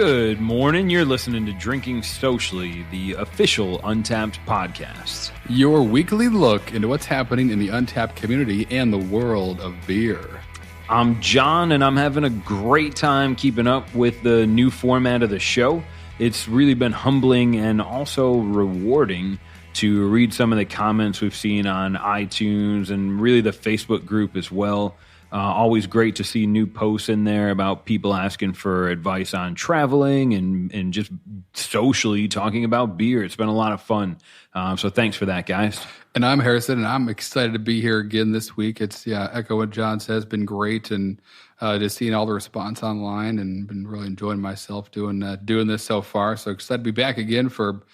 Good morning. You're listening to Drinking Socially, the official Untappd podcast. Your weekly look into what's happening in the Untappd community and the world of beer. I'm John, and I'm having a great time keeping up with the new format of the show. It's really been humbling and also rewarding to read some of the comments we've seen on iTunes and really the Facebook group as well. Always great to see new posts in there about people asking for advice on traveling and just socially talking about beer. It's been a lot of fun. So thanks for that, guys. And I'm Harrison, and I'm excited to be here again this week. It's, echo what John says, been great, and just seeing all the response online, and been really enjoying myself doing this so far. So excited to be back again for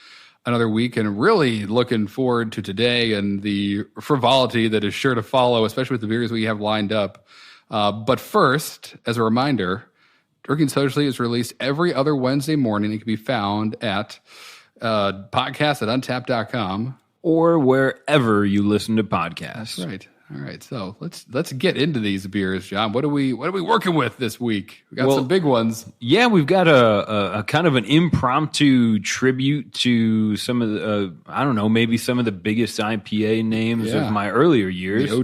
another week, and really looking forward to today and the frivolity that is sure to follow, especially with the beers we have lined up. But first, as a reminder, Drinking Socially is released every other Wednesday morning. It can be found at podcast at untappd.com. Or wherever you listen to podcasts. That's right. All right, so let's get into these beers, John. What are we working with this week? We got some big ones. Yeah, we've got a kind of an impromptu tribute to some of the maybe some of the biggest IPA names of my earlier years. The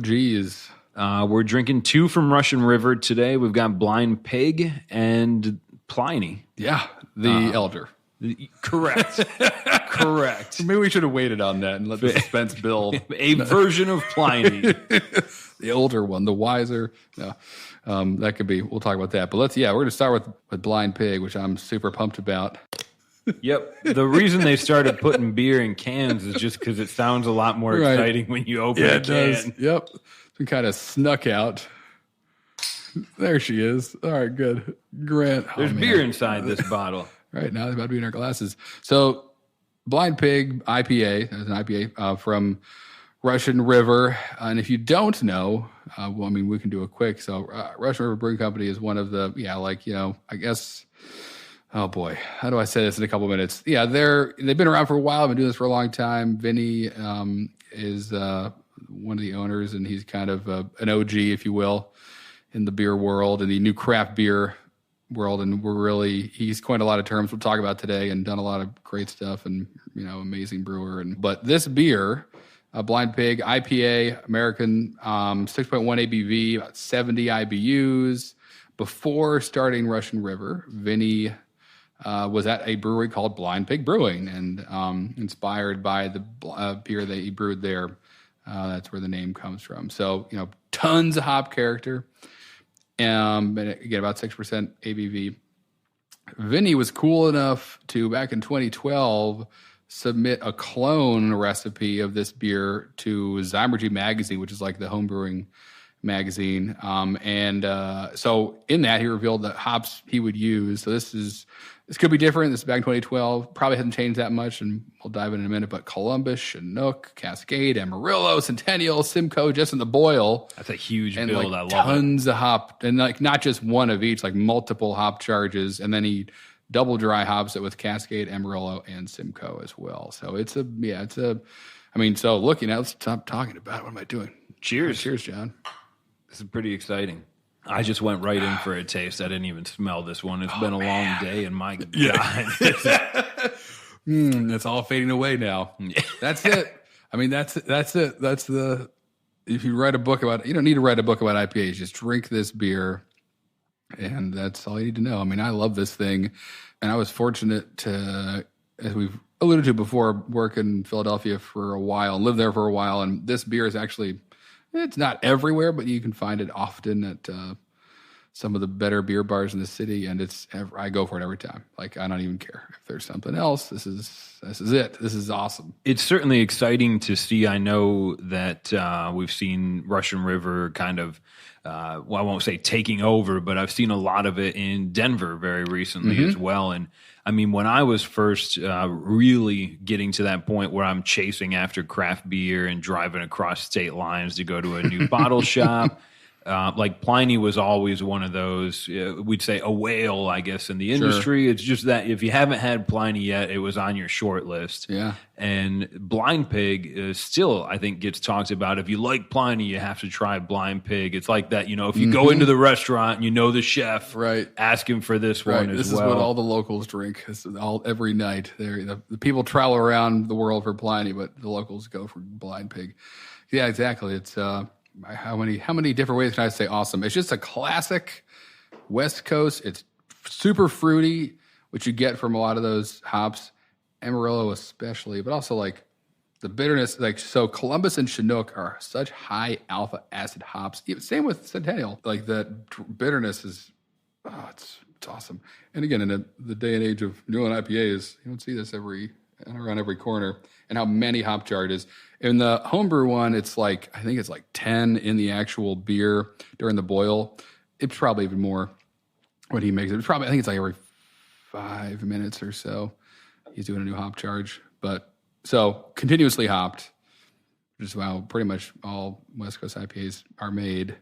OGs. We're drinking two from Russian River today. We've got Blind Pig and Pliny. Yeah, the elder. Correct. Correct. Maybe we should have waited on that and let the suspense build. A version of Pliny. The older one, the wiser. No, that could be. We'll talk about that. But we're going to start with Blind Pig, which I'm super pumped about. Yep. The reason they started putting beer in cans is just because it sounds a lot more exciting when you open a can. Does. Yep. It kind of snuck out. There she is. All right, good. Grant. There's beer inside this bottle. Right now, it's about to be in our glasses. So, Blind Pig IPA, that's an IPA from Russian River. And if you don't know, we can do it quick. So, Russian River Brewing Company is one of the, I guess, oh boy, how do I say this in a couple minutes? Yeah, they've been around for a while. Been doing this for a long time. Vinny is one of the owners, and he's kind of an OG, if you will, in the beer world and the new craft beer world, and he's coined a lot of terms we'll talk about today and done a lot of great stuff, and amazing brewer. But this beer, Blind Pig IPA, American, 6.1 ABV, about 70 IBUs. Before starting Russian River, Vinny was at a brewery called Blind Pig Brewing, and inspired by the beer that he brewed there. That's where the name comes from. So tons of hop character. And again, about 6% ABV. Vinny was cool enough to, back in 2012, submit a clone recipe of this beer to Zymergy magazine, which is like the homebrewing magazine. So in that, he revealed the hops he would use. So this could be different. This is back in 2012. Probably hasn't changed that much, and we'll dive in a minute. But Columbus, Chinook, Cascade, Amarillo, Centennial, Simcoe, just in the boil. That's a huge and build. I love tons of hop, and not just one of each, like multiple hop charges. And then he double dry hops it with Cascade, Amarillo, and Simcoe as well. So so looking at, let's stop talking about it. What am I doing? Cheers. Cheers, John. This is pretty exciting. I just went right in for a taste. I didn't even smell this one. It's been a long day, and my God. It's all fading away now. That's it. That's it. That's if you write a book about it, you don't need to write a book about IPAs. Just drink this beer, and that's all you need to know. I love this thing, and I was fortunate to, as we've alluded to before, work in Philadelphia for a while, live there for a while, and this beer is actually, it's not everywhere, but you can find it often at some of the better beer bars in the city, and I go for it every time. Like, I don't even care if there's something else. This is it. This is awesome. It's certainly exciting to see. I know that we've seen Russian River kind of, I won't say taking over, but I've seen a lot of it in Denver very recently as well. And when I was first really getting to that point where I'm chasing after craft beer and driving across state lines to go to a new bottle shop, Like Pliny was always one of those, we'd say a whale, I guess, in the Sure. industry. It's just that if you haven't had Pliny yet, it was on your short list. Yeah. And Blind Pig still, I think, gets talked about. If you like Pliny, you have to try Blind Pig. It's like that, if you go into the restaurant and you know the chef, Right. ask him for this one as This well. is what all the locals drink. This is every night. The people travel around the world for Pliny, but the locals go for Blind Pig. Yeah, exactly. It's how many different ways can I say awesome? It's just a classic West Coast. It's super fruity, which you get from a lot of those hops, Amarillo especially, but also like the bitterness. Like so, Columbus and Chinook are such high alpha acid hops. Same with Centennial. Like that bitterness is, it's awesome. And again, in the day and age of New England IPAs, you don't see this around every corner, and how many hop jar it is. In the homebrew one, I think it's like 10 in the actual beer during the boil. It's probably even more when he makes it. I think it's like every 5 minutes or so he's doing a new hop charge. But so continuously hopped, which is how pretty much all West Coast IPAs are made.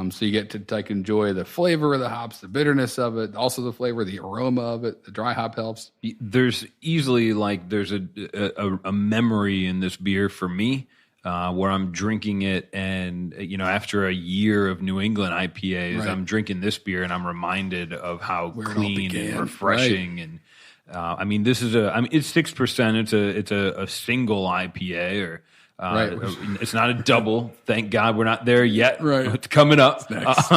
So you get to like enjoy the flavor of the hops, the bitterness of it, also the flavor, the aroma of it. The dry hop helps. There's easily there's a memory in this beer for me where I'm drinking it, and after a year of New England IPAs, Right. I'm drinking this beer and I'm reminded of how Where it all clean began. and refreshing and. This is it's 6%. It's a single IPA or. Right. It's not a double. Thank God we're not there yet. Right. It's coming up. Next.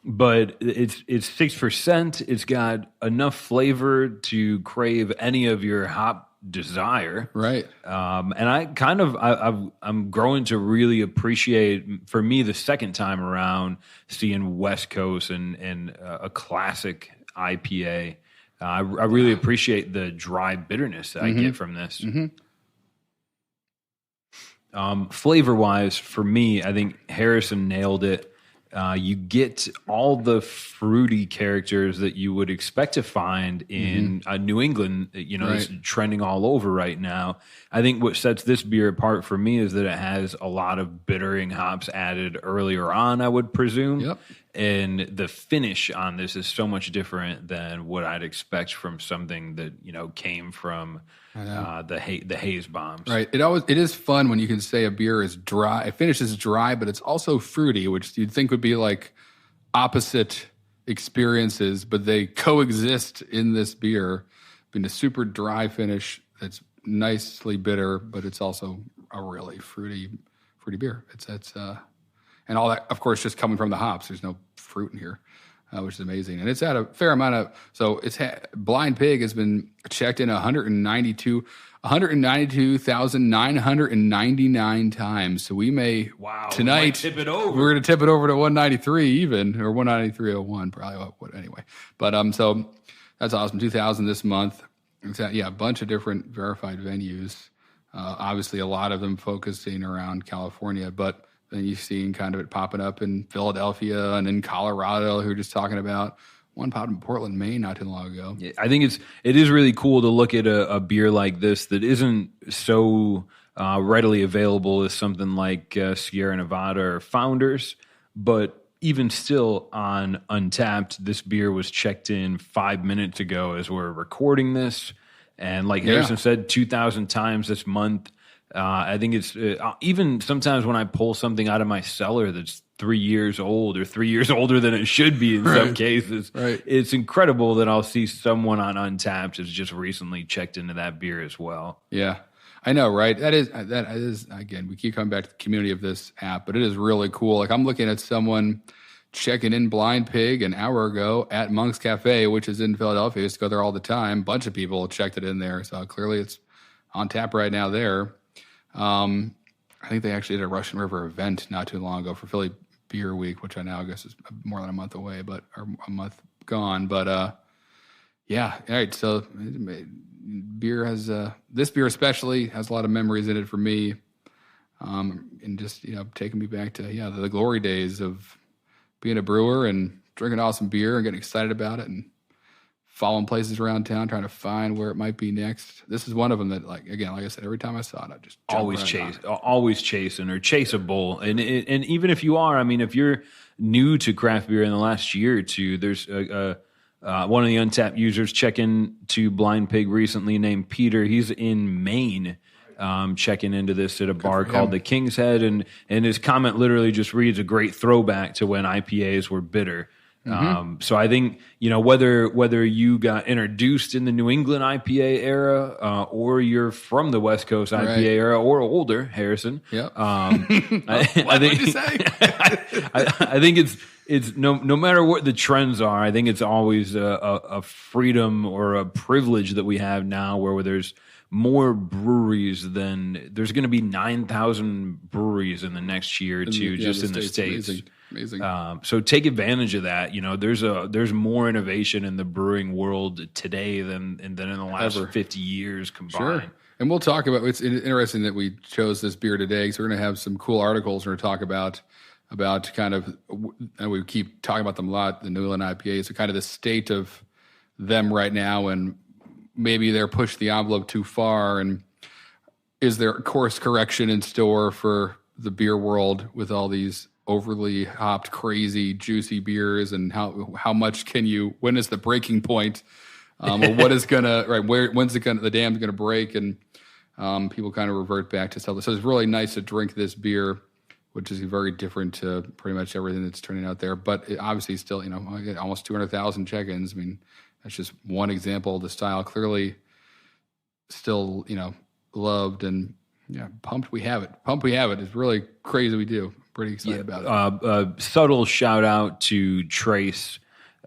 But it's 6%. It's got enough flavor to crave any of your hop desire. Right. And I'm growing to really appreciate, for me, the second time around, seeing West Coast and a classic IPA. I really appreciate the dry bitterness that I get from this. Mm-hmm. Flavor wise, for me, I think Harrison nailed it. You get all the fruity characters that you would expect to find in New England. It's trending all over right now. I think what sets this beer apart for me is that it has a lot of bittering hops added earlier on, I would presume. Yep. And the finish on this is so much different than what I'd expect from something that came from the haze bombs. Right. It is fun when you can say a beer is dry. It finishes dry, but it's also fruity, which you'd think would be like opposite experiences, but they coexist in this beer. Being a super dry finish that's nicely bitter, but it's also a really fruity beer. It's and all that, of course, just coming from the hops. There's no fruit in here, which is amazing. And it's had a fair amount of. So Blind Pig has been checked in 192,999 times. So we may tonight tip it over. We're going to tip it over to 193 even, or 193.01 probably. Anyway, but so that's awesome. 2,000 this month. A bunch of different verified venues. Obviously, a lot of them focusing around California, but then you've seen kind of it popping up in Philadelphia and in Colorado, who are just talking about one popped in Portland, Maine not too long ago. Yeah, I think it is really cool to look at a beer like this that isn't so readily available as something like Sierra Nevada or Founders, but even still on Untappd, this beer was checked in 5 minutes ago as we're recording this. And like Harrison said, 2,000 times this month. I think it's even sometimes when I pull something out of my cellar that's 3 years old or 3 years older than it should be in some cases. Right. It's incredible that I'll see someone on Untappd has just recently checked into that beer as well. Yeah, I know, right? That is again, we keep coming back to the community of this app, but it is really cool. Like I'm looking at someone checking in Blind Pig an hour ago at Monk's Cafe, which is in Philadelphia. I used to go there all the time. A bunch of people checked it in there. So clearly it's on tap right now there. I think they actually did a Russian River event not too long ago for Philly Beer Week, which I now guess is more than a month away, or a month gone. But yeah, all right. So beer has this beer especially has a lot of memories in it for me, and just taking me back to the glory days of being a brewer and drinking awesome beer and getting excited about it and following places around town, trying to find where it might be next. This is one of them that, like I said, every time I saw it, I just always chasing or chaseable. And even if you are, I mean, if you're new to craft beer in the last year or two, there's one of the Untappd users checking to Blind Pig recently named Peter. He's in Maine, checking into this at a bar called the King's Head, and his comment literally just reads a great throwback to when IPAs were bitter. So I think, whether you got introduced in the New England IPA era, or you're from the West Coast IPA era or older, Harrison. Yep. I think you say? I think it's no matter what the trends are, I think it's always a freedom or a privilege that we have now where there's more breweries than there's going to be 9,000 breweries in the next year or two, just in the States. Amazing. So take advantage of that. There's more innovation in the brewing world today than in the last 50 years combined. Sure. And we'll talk about, it's interesting that we chose this beer today, because we're going to have some cool articles we're going to talk about kind of, and we keep talking about them a lot, the New England IPAs, so kind of the state of them right now, and maybe they're pushed the envelope too far, and is there course correction in store for the beer world with all these overly hopped, crazy, juicy beers, and how much can you? When is the breaking point? Or what is gonna when's the dam's gonna break, and people kind of revert back to stuff. So it's really nice to drink this beer, which is very different to pretty much everything that's turning out there. But it obviously still, almost 200,000 check-ins. I mean, that's just one example of the style. Clearly, still loved, and pumped we have it. It's really crazy we do. Pretty excited about it. A subtle shout out to Trace,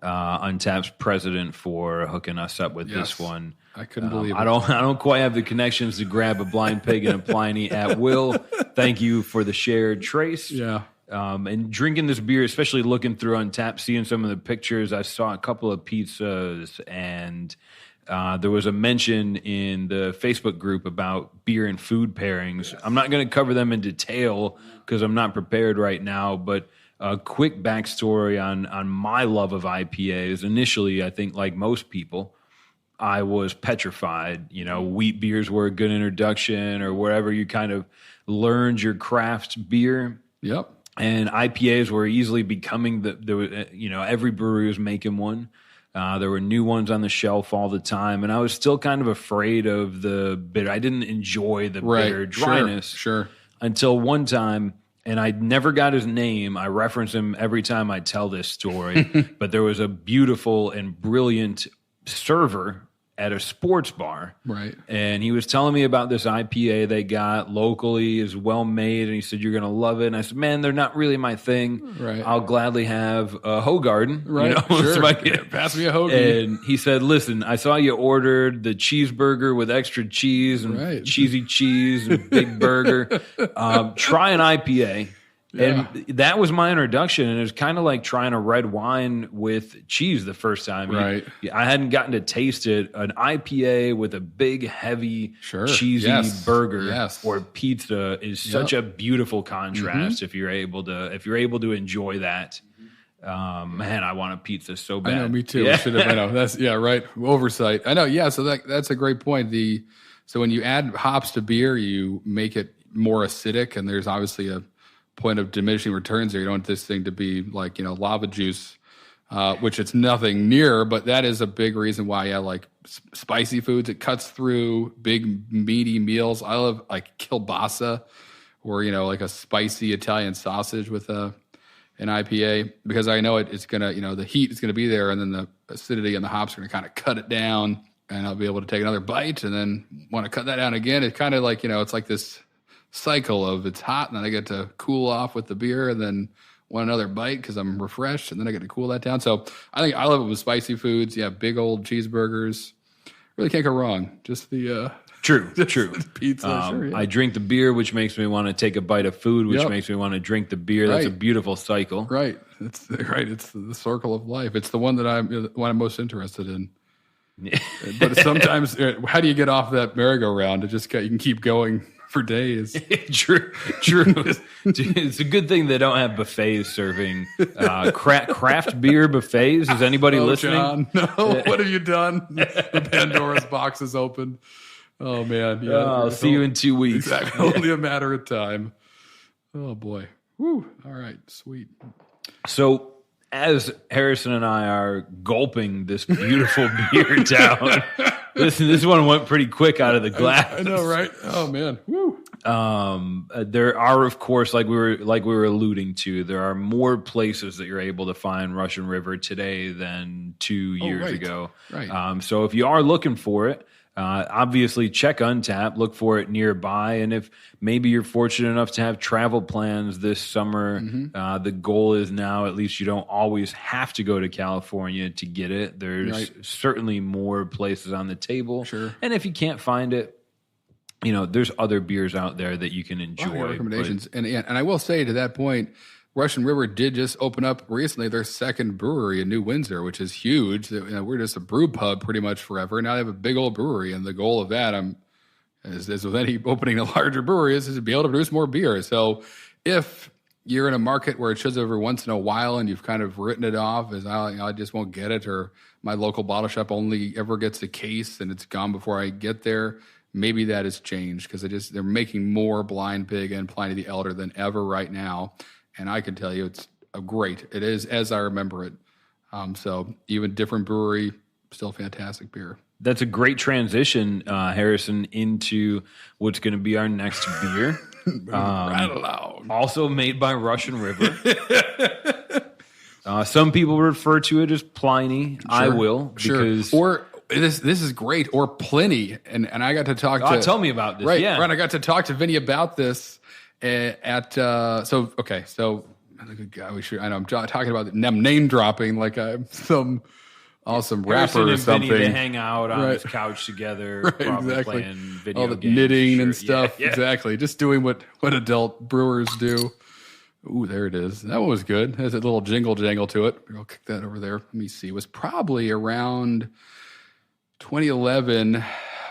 Untappd's president, for hooking us up with this one. I couldn't believe it. I don't quite have the connections to grab a Blind Pig and a Pliny at will. Thank you for the share, Trace. Yeah. And drinking this beer, especially looking through Untappd, seeing some of the pictures, I saw a couple of pizzas, and there was a mention in the Facebook group about beer and food pairings. I'm not going to cover them in detail because I'm not prepared right now, but a quick backstory on my love of IPAs. Initially, I think like most people, I was petrified. Wheat beers were a good introduction, or wherever you kind of learned your craft beer. Yep. And IPAs were easily becoming every brewery was making one. There were new ones on the shelf all the time, and I was still kind of afraid of the bitter. I didn't enjoy the bitter dryness. Sure. Until one time, and I never got his name. I reference him every time I tell this story, but there was a beautiful and brilliant server at a sports bar. Right. And he was telling me about this IPA they got locally, is well made, and he said, "You're going to love it." And I said, "Man, they're not really my thing. Right. I'll gladly have a Hogarden." Right. Sure. So pass me a Hogarden. And he said, "Listen, I saw you ordered the cheeseburger with extra cheese and cheesy cheese and big burger. Try an IPA." Yeah. And that was my introduction, and it was kind of like trying a red wine with cheese the first time. Right. I hadn't gotten to taste it. An IPA with a big, heavy, cheesy burger or pizza is such a beautiful contrast. If you're able to enjoy that. Man, I want a pizza so bad. I know, me too. Yeah. I know. That's right. Oversight. I know. Yeah. So that's a great point. So when you add hops to beer, you make it more acidic, and there's obviously a point of diminishing returns there. You don't want this thing to be like, lava juice, which it's nothing near, but that is a big reason why I like spicy foods. It cuts through big, meaty meals. I love like kielbasa, or, like a spicy Italian sausage with an IPA, because I know it's going to, the heat is going to be there, and then the acidity and the hops are going to kind of cut it down, and I'll be able to take another bite and then want to cut that down again. It's kind of like, it's like this cycle of it's hot, and then I get to cool off with the beer, and then want another bite because I'm refreshed, and then I get to cool that down. So I think I love it with spicy foods. Yeah, big old cheeseburgers. Really can't go wrong. Just the true pizza. I drink the beer, which makes me want to take a bite of food, which makes me want to drink the beer. That's a beautiful cycle. Right. It's the circle of life. It's the one that I'm most interested in. But sometimes, how do you get off that merry-go-round? You can keep going for days. True. It's a good thing they don't have buffets serving craft beer buffets. Is anybody listening? John, no. What have you done? The Pandora's box is open. Oh man. Yeah. I'll see you in 2 weeks. Exactly. Only a matter of time. Oh boy. Woo. All right. Sweet. So, as Harrison and I are gulping this beautiful beer down, this one went pretty quick out of the glass. I know, right? Oh man. Woo. There are, of course, like we were alluding to, there are more places that you're able to find Russian River today than 2 years ago. Right. So if you are looking for it, obviously check Untappd, look for it nearby, and if maybe you're fortunate enough to have travel plans this summer, the goal is now at least you don't always have to go to California to get it. There's certainly more places on the table. Sure. And if you can't find it, there's other beers out there that you can enjoy. Recommendations. And I will say to that point, Russian River did just open up recently their second brewery in New Windsor, which is huge. We're just a brew pub pretty much forever. Now they have a big old brewery, and the goal of that, as with any opening a larger brewery, is to be able to produce more beer. So if you're in a market where it shows every once in a while and you've kind of written it off as I just won't get it, or my local bottle shop only ever gets a case and it's gone before I get there, maybe that has changed because they're making more Blind Pig and Pliny the Elder than ever right now. And I can tell you it's great. It is as I remember it. So even different brewery, still fantastic beer. That's a great transition, Harrison, into what's going to be our next beer. Right along. Also made by Russian River. Some people refer to it as Pliny. Sure. I will. Because Or this is great. Or Pliny. And I got to talk to... Tell me about this. Right, yeah. Right. I got to talk to Vinny about this so I'm talking about name dropping like I'm some awesome rapper or something. Vinny, they hang out on his couch together, probably exactly. playing video all the games, knitting and stuff. Yeah. Exactly, just doing what adult brewers do. Ooh, there it is. That one was good. It has a little jingle jangle to it. I'll kick that over there. Let me see. It was probably around 2011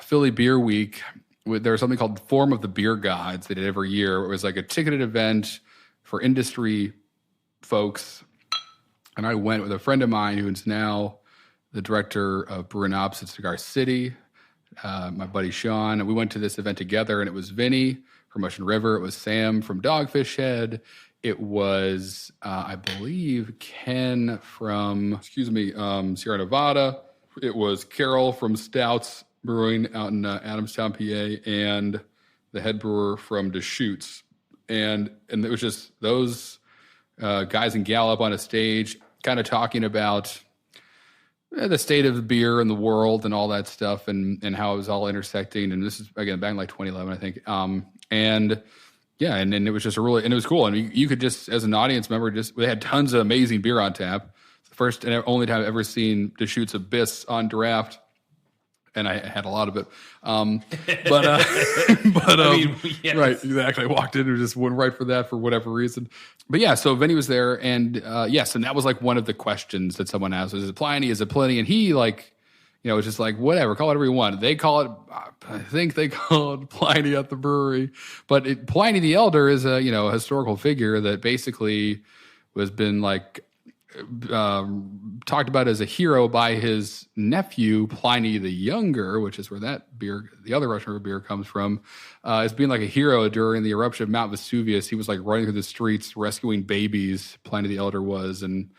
Philly Beer Week. There was something called Forum of the Beer Gods they did every year. It was like a ticketed event for industry folks. And I went with a friend of mine who is now the director of Brew and Ops at Cigar City, my buddy Sean. And we went to this event together, and it was Vinny from Russian River. It was Sam from Dogfish Head. It was, I believe, Ken from, Sierra Nevada. It was Carol from Stouts Brewing out in Adamstown, PA, and the head brewer from Deschutes. And it was just those guys and gal up on a stage kind of talking about the state of the beer in the world and all that stuff and how it was all intersecting. And this is, again, back in like 2011, I think. And it was just and it was cool. And you could just, as an audience member, they had tons of amazing beer on tap. It's the first and only time I've ever seen Deschutes Abyss on draft. And I had a lot of it. Right, exactly. I walked in and just went right for that for whatever reason. But yeah, so Vinny was there. And yes, and that was like one of the questions that someone asked. Is it Pliny? Is it Pliny? And he was just like, whatever, call it whatever you want. They call it, I think they call it Pliny at the brewery. But Pliny the Elder is a historical figure that basically has been like, talked about as a hero by his nephew Pliny the Younger, which is where that beer, the other Russian River beer, comes from, as being like a hero during the eruption of Mount Vesuvius. He was like running through the streets rescuing babies. Pliny the Elder was, and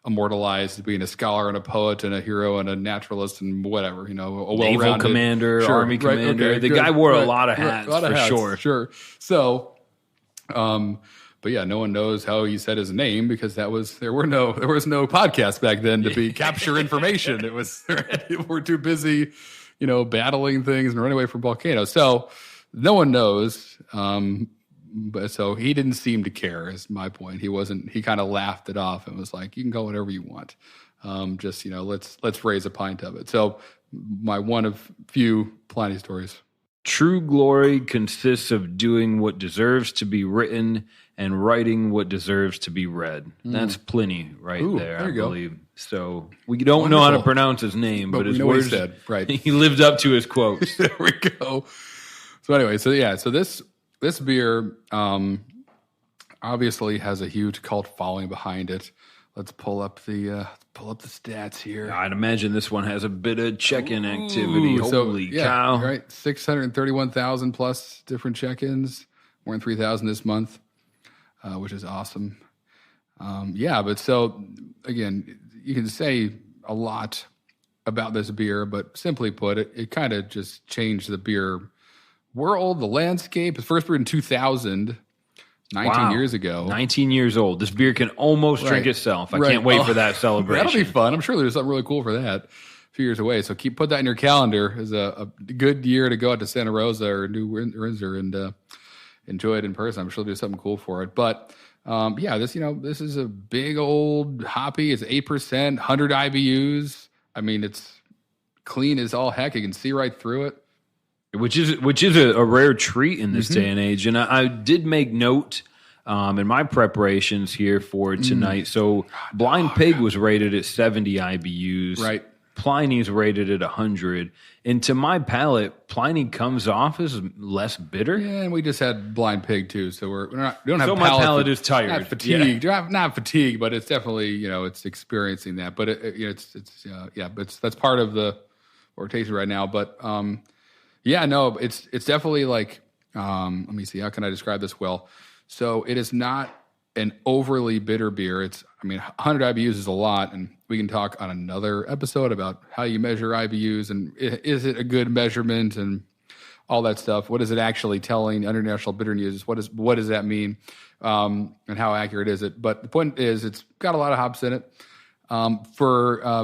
immortalized as being a scholar and a poet and a hero and a naturalist and whatever, a well-rounded naval commander, army commander. Okay, the guy wore a lot of hats for sure. Sure. So, but yeah, no one knows how he said his name because there was no podcast back then to capture information. It was people were too busy, battling things and running away from volcanoes. So no one knows. But so he didn't seem to care. Is my point. He kind of laughed it off and was like, "You can go whatever you want. Let's raise a pint of it." So my one of few Pliny stories. True glory consists of doing what deserves to be written and writing what deserves to be read. That's Pliny there, I believe. So we don't know how to pronounce his name, but his words, right. He lived up to his quotes. There we go. So anyway, so this this beer obviously has a huge cult following behind it. Let's pull up the stats here. I'd imagine this one has a bit of check-in activity. Holy cow! Right, 631,000 plus different check-ins. More than 3,000 this month, which is awesome. But so again, you can say a lot about this beer, but simply put, it kind of just changed the beer world, the landscape. It was first brewed in 2000. 19 years ago. 19 years old. This beer can almost drink itself. I can't wait for that celebration. That'll be fun. I'm sure there's something really cool for that a few years away. So put that in your calendar as a good year to go out to Santa Rosa or New Windsor and enjoy it in person. I'm sure there's something cool for it. But this is a big old hoppy. It's 8%, 100 IBUs. I mean, it's clean as all heck. You can see right through it. Which is a rare treat in this day and age. And I did make note in my preparations here for tonight. So Blind Pig was rated at 70 IBUs. Right. Pliny's rated at 100. And to my palate, Pliny comes off as less bitter. Yeah, and we just had Blind Pig too, so we don't have. So my palate is tired, not fatigued, not fatigued, but it's definitely it's experiencing that. But that's part of the what we're tasting right now. But it's definitely like let me see, how can I describe this well? So it is not an overly bitter beer. 100 IBUs is a lot, and we can talk on another episode about how you measure IBUs and is it a good measurement and all that stuff. What is it actually telling international bitter news? What does that mean? And how accurate is it? But the point is, it's got a lot of hops in it.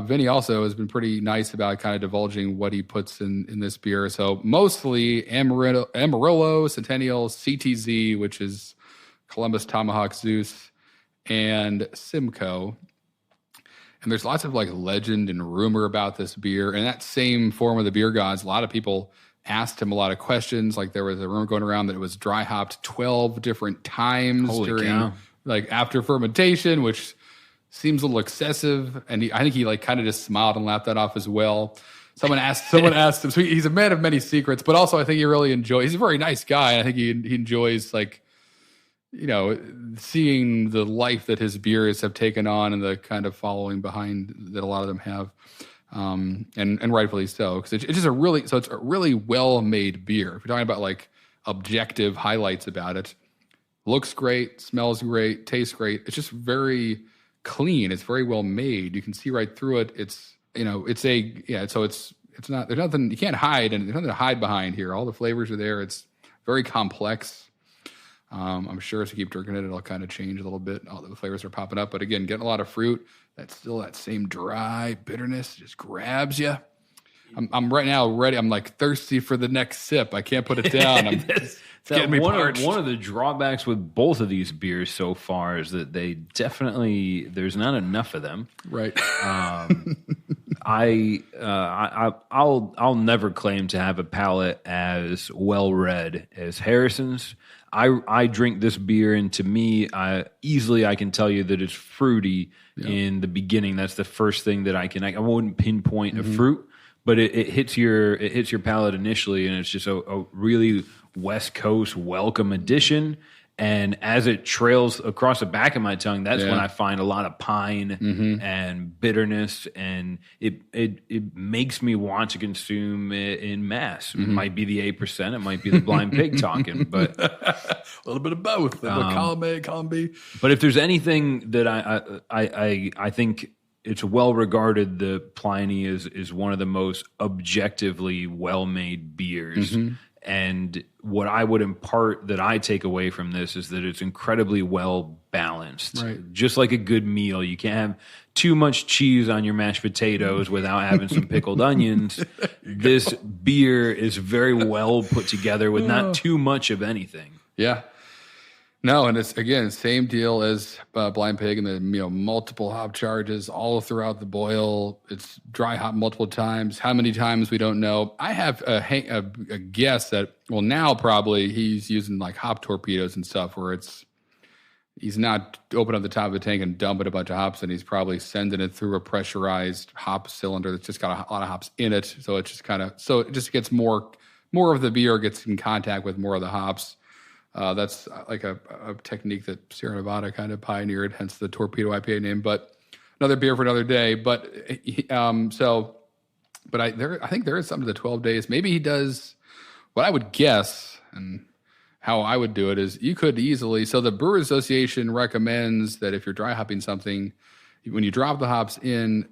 Vinny also has been pretty nice about kind of divulging what he puts in this beer. So mostly Amarillo, Centennial, CTZ, which is Columbus, Tomahawk, Zeus, and Simcoe. And there's lots of like legend and rumor about this beer. And that same form of the beer gods, a lot of people asked him a lot of questions. Like there was a rumor going around that it was dry hopped 12 different times like after fermentation, which seems a little excessive. And I think he like kind of just smiled and laughed that off as well. Someone asked him, so he's a man of many secrets, but also I think he really enjoys, he's a very nice guy. And I think he enjoys like, seeing the life that his beers have taken on and the kind of following behind that a lot of them have, and rightfully so, because it's just it's a really well-made beer. If you're talking about like objective highlights about it, looks great, smells great, tastes great. It's just very clean. It's very well made. You can see right through it. So it's not, there's nothing, you can't hide, and there's nothing to hide behind here. All the flavors are there. It's very complex. I'm sure as you keep drinking it, it'll kind of change a little bit. All the flavors are popping up, but again, getting a lot of fruit. That's still that same dry bitterness just grabs you. I'm right now ready. I'm like thirsty for the next sip. I can't put it down. It's getting me parched. One of the drawbacks with both of these beers so far is that they definitely, there's not enough of them. Right. I'll never claim to have a palate as well read as Harrison's. I drink this beer, and to me, I can tell you that it's fruity in the beginning. That's the first thing that I wouldn't pinpoint a fruit, but it hits your palate initially, and it's just a really West Coast welcome addition. And as it trails across the back of my tongue, that's when I find a lot of pine and bitterness, and it makes me want to consume it in mass. It might be the 8%, it might be the Blind Pig talking, but a little bit of both. Column A, column B. But if there's anything that I think it's well regarded, the Pliny is one of the most objectively well made beers. And what I would impart that I take away from this is that it's incredibly well balanced. Right. Just like a good meal. You can't have too much cheese on your mashed potatoes without having some pickled onions. This beer is very well put together with not too much of anything. Yeah. No, and it's, again, same deal as Blind Pig, and the multiple hop charges all throughout the boil. It's dry hop multiple times. How many times, we don't know. I have a guess that, well, now probably he's using like hop torpedoes and stuff where he's not opening up the top of the tank and dumping a bunch of hops, and he's probably sending it through a pressurized hop cylinder that's just got a lot of hops in it. So it just gets more of the beer gets in contact with more of the hops. That's like a technique that Sierra Nevada kind of pioneered, hence the Torpedo IPA name. But another beer for another day. But I think there is something to the 12 days. Maybe he does what I would guess, and how I would do it is you could easily. So the Brewers Association recommends that if you're dry hopping something, when you drop the hops in,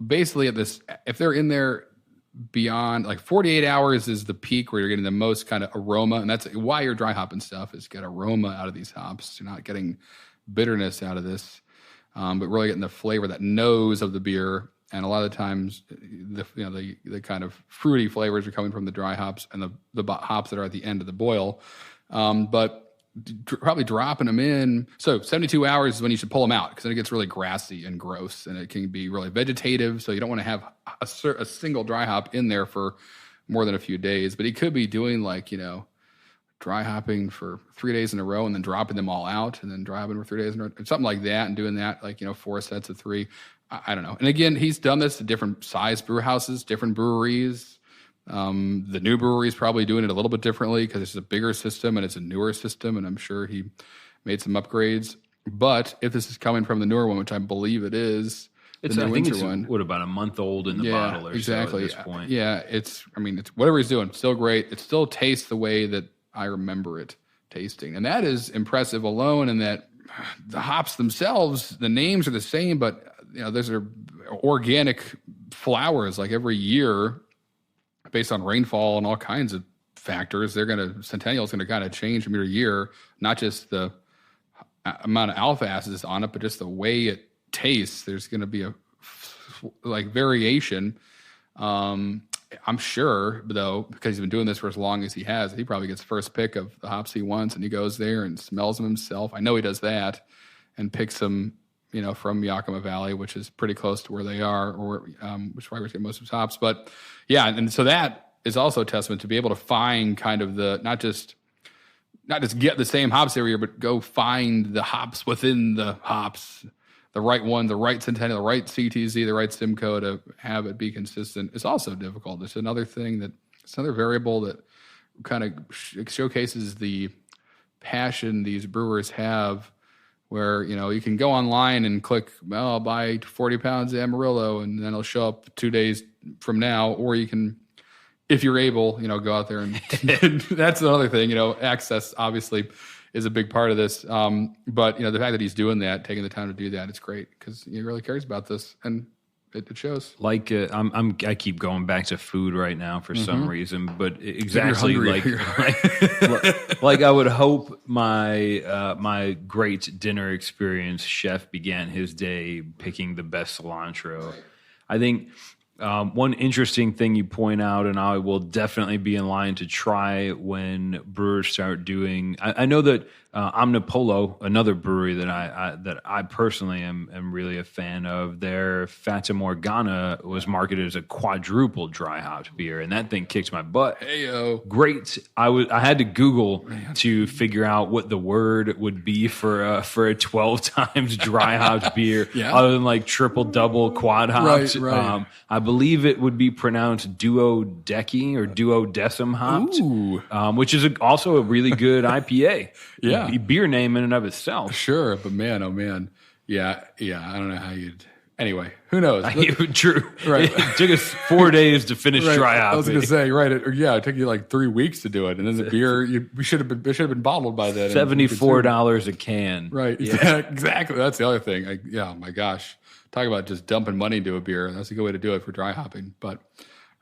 basically if they're in there beyond like 48 hours is the peak where you're getting the most kind of aroma, and that's why you're dry hopping stuff is get aroma out of these hops. You're not getting bitterness out of this, but really getting the flavor, that nose of the beer. And a lot of the times, the kind of fruity flavors are coming from the dry hops and the hops that are at the end of the boil. But probably dropping them in. So 72 hours is when you should pull them out, because then it gets really grassy and gross, and it can be really vegetative. So you don't want to have a single dry hop in there for more than a few days. But he could be doing dry hopping for 3 days in a row and then dropping them all out, and then dry hopping for 3 days in a row, something like that, and doing that 4 sets of 3. I don't know. And again, he's done this at different size brew houses, different breweries. The new brewery is probably doing it a little bit differently because it's a bigger system and it's a newer system, and I'm sure he made some upgrades. But if this is coming from the newer one, which I believe it is, I think it's about a month old in the bottle or exactly. so at this point. Yeah, it's whatever he's doing, still great. It still tastes the way that I remember it tasting. And that is impressive alone, in that the hops themselves, the names are the same, but those are organic flowers. Like every year, based on rainfall and all kinds of factors, Centennial's going to kind of change from year to year, not just the amount of alpha acids on it, but just the way it tastes. There's going to be a variation. I'm sure, though, because he's been doing this for as long as he has, he probably gets first pick of the hops he wants, and he goes there and smells them himself. I know he does that, and picks them, from Yakima Valley, which is pretty close to where they are, or which is why we're getting most of his hops. But yeah, and so that is also a testament to be able to find kind of not just get the same hops every year, but go find the hops within the hops, the right one, the right Centennial, the right CTZ, the right Simcoe, to have it be consistent. It's also difficult. It's another variable that kind of showcases the passion these brewers have, where, you can go online and click, well, I'll buy 40 pounds of Amarillo, and then it'll show up 2 days from now. Or you can, if you're able, go out there and that's another thing, access obviously is a big part of this. But, the fact that he's doing that, taking the time to do that, it's great, because he really cares about this, and it shows. I keep going back to food right now for some reason, but exactly like I would hope my great dinner experience chef began his day picking the best cilantro. I think one interesting thing you point out, and I will definitely be in line to try when brewers start doing. I know that Omnipolo, another brewery that I personally am really a fan of, their Fata Morgana was marketed as a quadruple dry hopped beer, and that thing kicks my butt. Heyo. Great. I had to Google to figure out what the word would be for a 12 times dry hopped beer, other than like triple, double, quad hops. Right. I believe it would be pronounced duodeci or duodecim hopped, which is also a really good IPA. Yeah. Beer name in and of itself. Sure, but man, oh man. Yeah, I don't know how you'd... Anyway, who knows? True. Right. It took us 4 days to finish dry hopping. I was going to say, right, it took you like 3 weeks to do it, and then the beer, it should have been bottled by then. $74 a can. Right, yeah. Exactly. That's the other thing. Oh my gosh. Talk about just dumping money into a beer. That's a good way to do it for dry hopping. But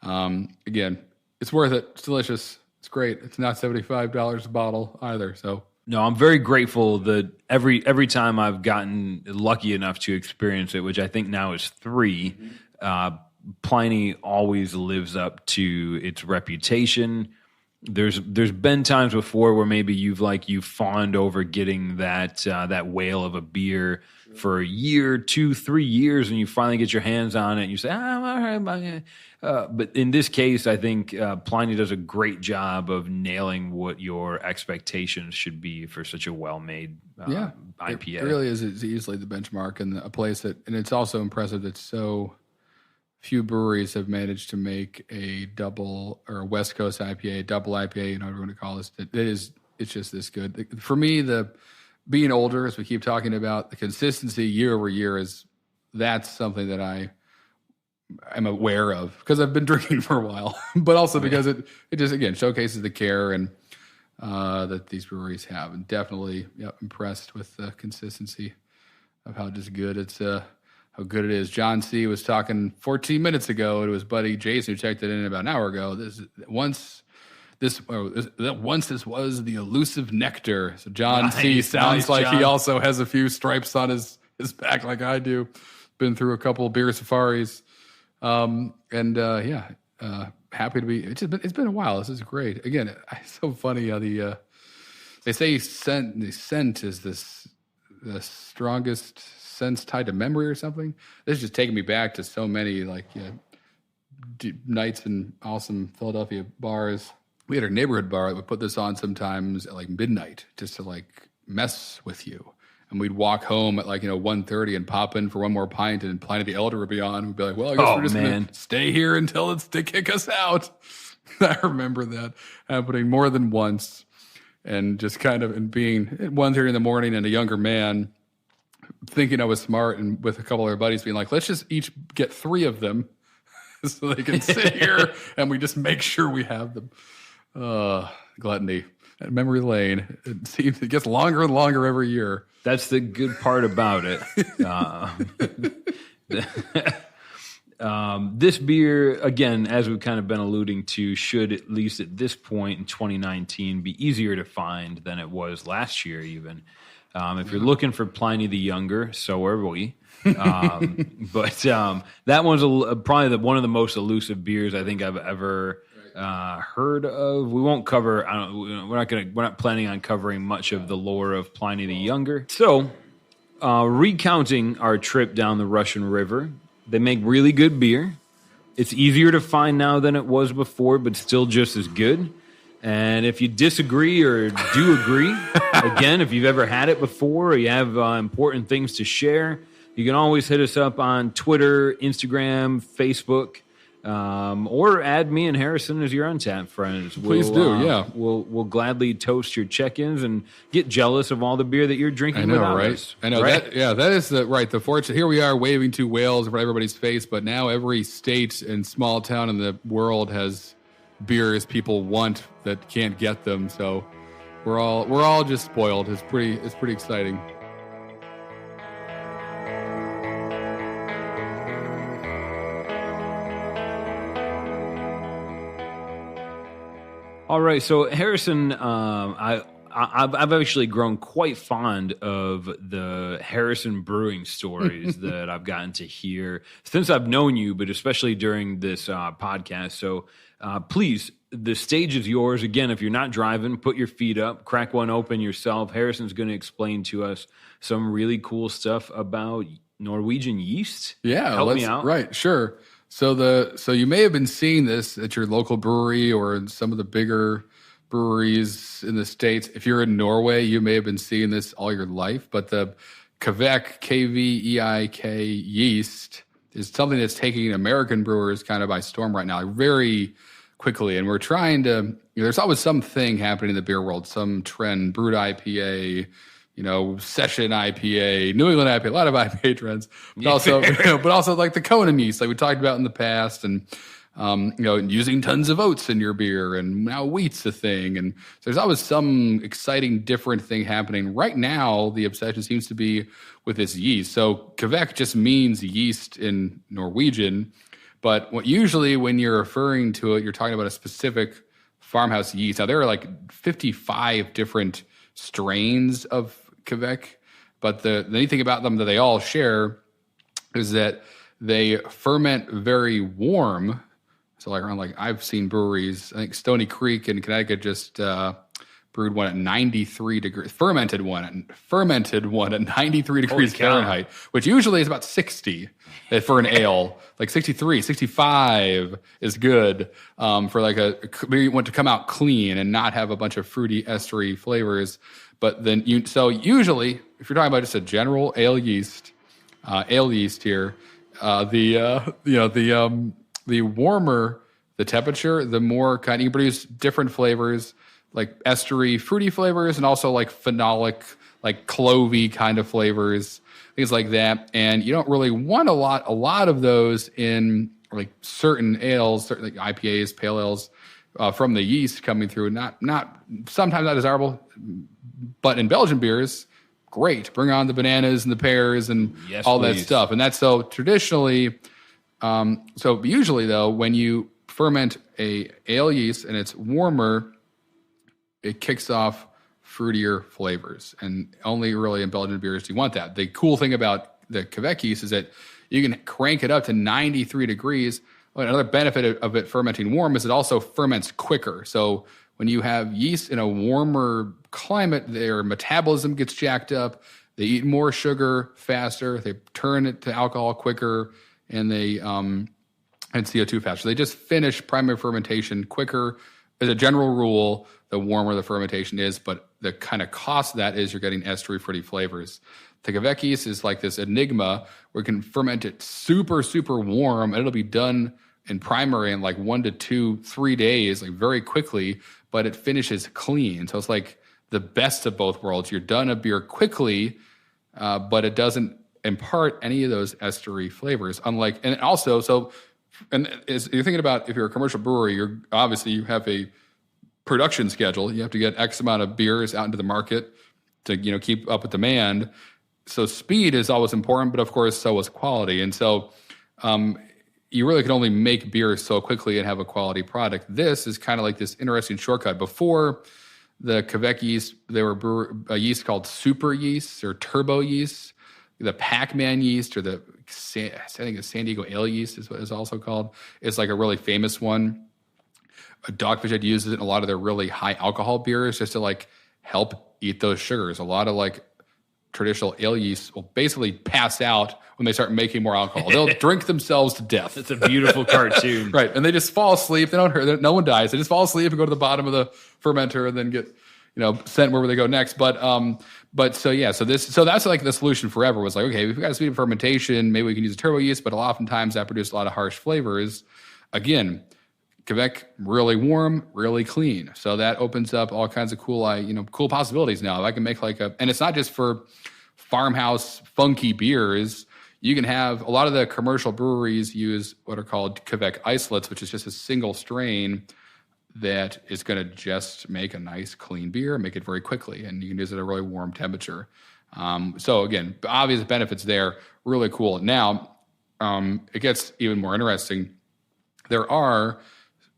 again, it's worth it. It's delicious. It's great. It's not $75 a bottle either, so... No, I'm very grateful that every time I've gotten lucky enough to experience it, which I think now is 3, Pliny always lives up to its reputation. There's been times before where maybe you've fawned over getting that whale of a beer for a year, 2, 3 years, and you finally get your hands on it, and you say, all right. But in this case, I think Pliny does a great job of nailing what your expectations should be for such a well-made IPA. It really is. It's easily the benchmark, and a place and it's also impressive that so few breweries have managed to make a double or a West Coast IPA, double IPA, whatever you want to call this. It is it's just this good. For me, the being older, as we keep talking about, the consistency year over year that's something that I'm aware of because I've been drinking for a while, but also because it just, again, showcases the care and that these breweries have. And definitely impressed with the consistency of how just good how good it is. John C. was talking 14 minutes ago. It was buddy Jason who checked it in about an hour ago. Once this was the elusive nectar. So John C. sounds like John. He also has a few stripes on his back like I do. Been through a couple beer safaris. Happy to be. It's been a while. This is great. Again, it's so funny how they say scent is the strongest sense tied to memory or something. This is just taking me back to so many nights in awesome Philadelphia bars. We had our neighborhood bar that would put this on sometimes at like midnight just to mess with you. And we'd walk home at 1:30 and pop in for one more pint, and Pliny the Elder would be on. We'd be like, well, I guess we're just going to stay here until they kick us out. I remember that happening more than once. And just kind of being at 1:30 in the morning and a younger man thinking I was smart and with a couple of our buddies being like, let's just each get 3 of them so they can sit here and we just make sure we have them. Gluttony. At memory lane. It gets longer and longer every year. That's the good part about it. This beer, again, as we've kind of been alluding to, should, at least at this point in 2019, be easier to find than it was last year even. If you're looking for Pliny the Younger, so are we. But that one's probably one of the most elusive beers I think I've ever heard of. We won't cover. We're not planning on covering much of the lore of Pliny the Younger. So, recounting our trip down the Russian River, they make really good beer. It's easier to find now than it was before, but still just as good. And if you disagree or do agree, again, if you've ever had it before or you have important things to share, you can always hit us up on Twitter, Instagram, Facebook. Or add me and Harrison as your Untappd friends. Please do, yeah. We'll gladly toast your check-ins and get jealous of all the beer that you're drinking. I know, without right? us. I know, right? That is the fortune. Here we are waving 2 whales in front of everybody's face, but now every state and small town in the world has beers people want that can't get them. So we're all just spoiled. It's pretty exciting. All right, so Harrison, I've actually grown quite fond of the Harrison brewing stories that I've gotten to hear since I've known you, but especially during this podcast. So please, the stage is yours. Again, if you're not driving, put your feet up, crack one open yourself. Harrison's going to explain to us some really cool stuff about Norwegian yeast. Yeah, help me out. Right, sure. So you may have been seeing this at your local brewery or in some of the bigger breweries in the States. If you're in Norway, you may have been seeing this all your life. But the Kveik, K-V-E-I-K yeast is something that's taking American brewers kind of by storm right now, very quickly. And we're trying to, there's always something happening in the beer world, some trend, brewed IPA, session IPA, New England IPA, a lot of IPA trends, but also like the Conan yeast, like we talked about in the past, and using tons of oats in your beer, and now wheat's a thing, and so there's always some exciting, different thing happening. Right now, the obsession seems to be with this yeast. So Kveik just means yeast in Norwegian, but usually when you're referring to it, you're talking about a specific farmhouse yeast. Now there are like 55 different strains of Kveik, but the neat thing about them that they all share is that they ferment very warm. So I've seen breweries, I think Stony Creek in Connecticut just brewed one at 93 degrees, fermented one at 93 degrees Fahrenheit, which usually is about 60 for an ale. Like 63, 65 is good for you want to come out clean and not have a bunch of fruity, estery flavors. But then usually, if you're talking about just a general ale yeast here, the warmer the temperature, the more you can produce different flavors. like estery, fruity flavors, and also like phenolic, like clovey kind of flavors, things like that. And you don't really want a lot of those in like certain ales, certain like IPAs, pale ales, from the yeast coming through. Not sometimes not desirable, but in Belgian beers, great. Bring on the bananas and the pears and all that stuff. And that's so traditionally. So usually though, when you ferment a ale yeast and it's warmer, it kicks off fruitier flavors, and only really in Belgian beers do you want that. The cool thing about the Quebec yeast is that you can crank it up to 93 degrees. Another benefit of it fermenting warm is it also ferments quicker. So when you have yeast in a warmer climate, their metabolism gets jacked up. They eat more sugar faster. They turn it to alcohol quicker, and they and CO2 faster. They just finish primary fermentation quicker. As a general rule, the warmer the fermentation is, but the kind of cost of that is you're getting estery fruity flavors. The Quebec yeast is like this enigma where you can ferment it super, super warm, and it'll be done in primary in like 1 to 2, 3 days, like very quickly, but it finishes clean. So it's like the best of both worlds. You're done a beer quickly, but it doesn't impart any of those estery flavors. Unlike, and also, so, and as you're thinking about if you're a commercial brewery, you're obviously you have a production schedule. You have to get X amount of beers out into the market to keep up with demand. So speed is always important, but of course so is quality. And so you really can only make beer so quickly and have a quality product. This is kind of like this interesting shortcut. Before the Quebec yeast, there were a yeast called super yeasts or turbo yeasts. The Pac-Man yeast, or I think the San Diego ale yeast is what it's also called. It's like a really famous one. Dogfish Head uses it in a lot of their really high alcohol beers just to like help eat those sugars. A lot of like traditional ale yeast will basically pass out when they start making more alcohol. They'll drink themselves to death. It's a beautiful cartoon. Right. And they just fall asleep. They don't hurt. No one dies. They just fall asleep and go to the bottom of the fermenter and then get, sent wherever they go next. So that's like the solution forever was like, okay, we've got speed of fermentation. Maybe we can use a turbo yeast, but oftentimes that produces a lot of harsh flavors. Again, Quebec, really warm, really clean. So that opens up all kinds of cool possibilities now. If I can make and it's not just for farmhouse funky beers. You can have a lot of the commercial breweries use what are called Quebec isolates, which is just a single strain that is going to just make a nice clean beer, make it very quickly, and you can use it at a really warm temperature. So again, obvious benefits there, really cool. Now, it gets even more interesting. There are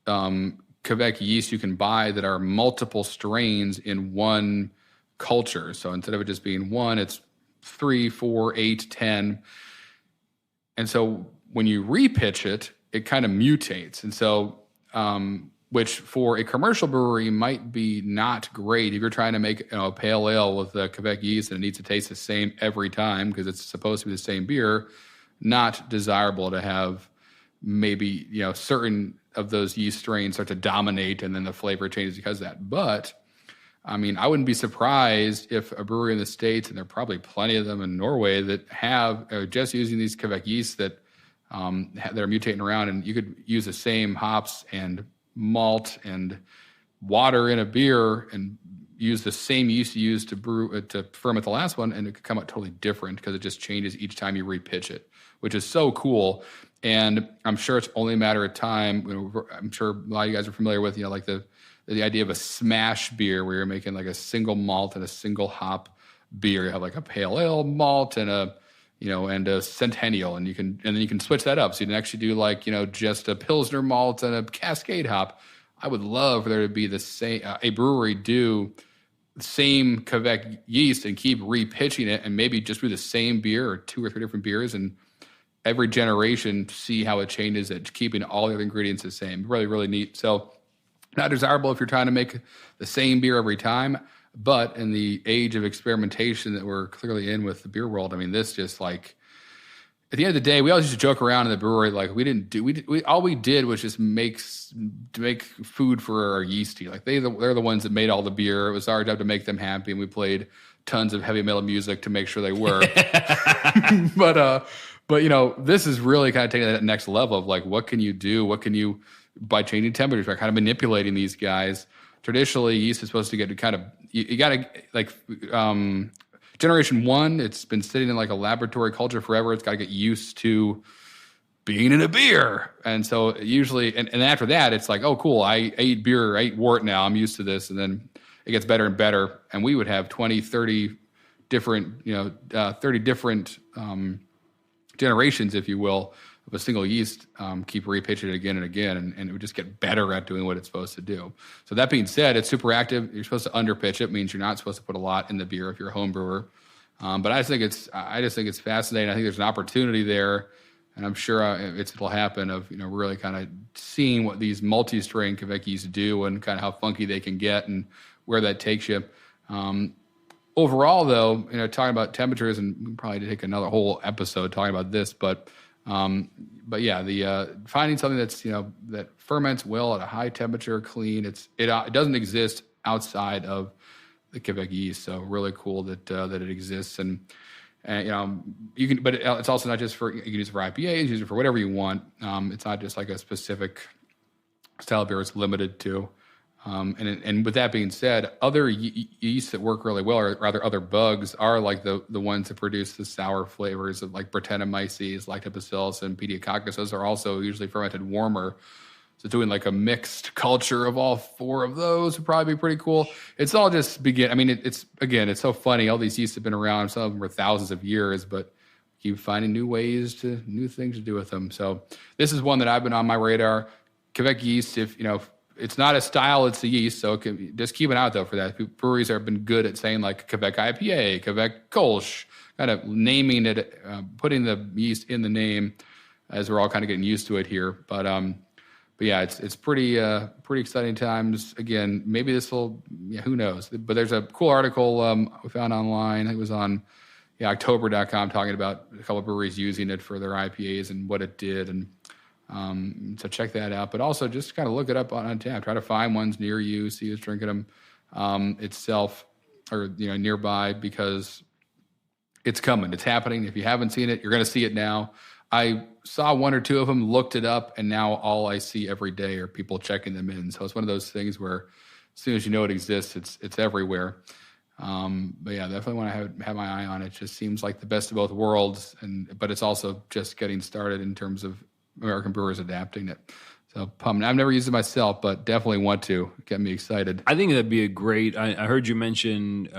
Quebec yeast you can buy that are multiple strains in one culture. So instead of it just being one, it's 3, 4, 8, 10. And so when you repitch it, it kind of mutates. And so, which for a commercial brewery might be not great if you're trying to make a pale ale with the Quebec yeast and it needs to taste the same every time because it's supposed to be the same beer. Not desirable to have maybe certain of those yeast strains start to dominate and then the flavor changes because of that. But I mean, I wouldn't be surprised if a brewery in the States, and there are probably plenty of them in Norway that have just using these Quebec yeasts that they're mutating around, and you could use the same hops and malt and water in a beer and use the same yeast you use to ferment the last one, and it could come out totally different because it just changes each time you repitch it, which is so cool. And I'm sure it's only a matter of time. I'm sure a lot of you guys are familiar with, like the idea of a smash beer where you're making like a single malt and a single hop beer. You have like a pale ale malt and a centennial, and then you can switch that up. So you can actually do like, just a Pilsner malt and a Cascade hop. I would love for there to be the same, a brewery do the same Quebec yeast and keep repitching it and maybe just do the same beer or 2 or 3 different beers, and every generation see how it changes at keeping all the other ingredients the same. Really, really neat. So not desirable if you're trying to make the same beer every time, but in the age of experimentation that we're clearly in with the beer world, I mean, this just like, at the end of the day, we always used to joke around in the brewery, like all we did was just make food for our yeasty. Like they're the ones that made all the beer. It was our job to make them happy, and we played tons of heavy metal music to make sure they were. But this is really kind of taking that next level of like, what can you do? What can you, by changing temperature, by kind of manipulating these guys traditionally yeast is supposed to get kind of, you got to like, generation one, it's been sitting in like a laboratory culture forever. It's got to get used to being in a beer. And so usually, and after that, it's like, oh, cool, I ate beer, I ate wort now, I'm used to this. And then it gets better and better. And we would have 20, 30 different, 30 different generations, if you will, of a single yeast, keep repitching it again and again, and it would just get better at doing what it's supposed to do. So that being said, it's super active. You're supposed to underpitch it. Means you're not supposed to put a lot in the beer if you're a home brewer. But I just think it's fascinating. I think there's an opportunity there, and I'm sure it'll happen of really kind of seeing what these multi-strain Quebec yeasts do and kind of how funky they can get and where that takes you. Overall, though, talking about temperatures, and we can probably take another whole episode talking about this, but yeah, the finding something that's that ferments well at a high temperature, clean. It doesn't exist outside of the Quebec yeast, so really cool that it exists. And you can, but it's also not just for, you can use it for IPA, you can use it for whatever you want. It's not just like a specific style of beer it's limited to. And with that being said, other yeasts that work really well, or rather other bugs, are like the ones that produce the sour flavors of like Brettanomyces, Lactobacillus, and Pediococcus. Those are also usually fermented warmer. So doing like a mixed culture of all four of those would probably be pretty cool. It's all just it's so funny. All these yeasts have been around. Some of them are thousands of years, but keep finding new things to do with them. So this is one that I've been on my radar. Quebec yeast, it's not a style, it's a yeast, so just keep an eye out, though, for that. Breweries have been good at saying, like, Quebec IPA, Quebec Kolsch, kind of naming it, putting the yeast in the name as we're all kind of getting used to it here. But yeah, it's pretty exciting times. Again, maybe this will, who knows? But there's a cool article we found online. It was on October.com talking about a couple of breweries using it for their IPAs and what it did. And so check that out, but also just kind of look it up on Untappd. Try to find ones near you, see who's drinking them itself, or nearby, because it's coming. It's happening. If you haven't seen it, you're going to see it now. I saw one or two of them, looked it up, and now all I see every day are people checking them in. So it's one of those things where as soon as you know it exists, it's everywhere. But yeah, definitely want to have my eye on it. It just seems like the best of both worlds, but it's also just getting started in terms of American brewers adapting it. So pumped. I've never used it myself, but definitely want to. Get me excited. I think that'd be a great. I heard you mention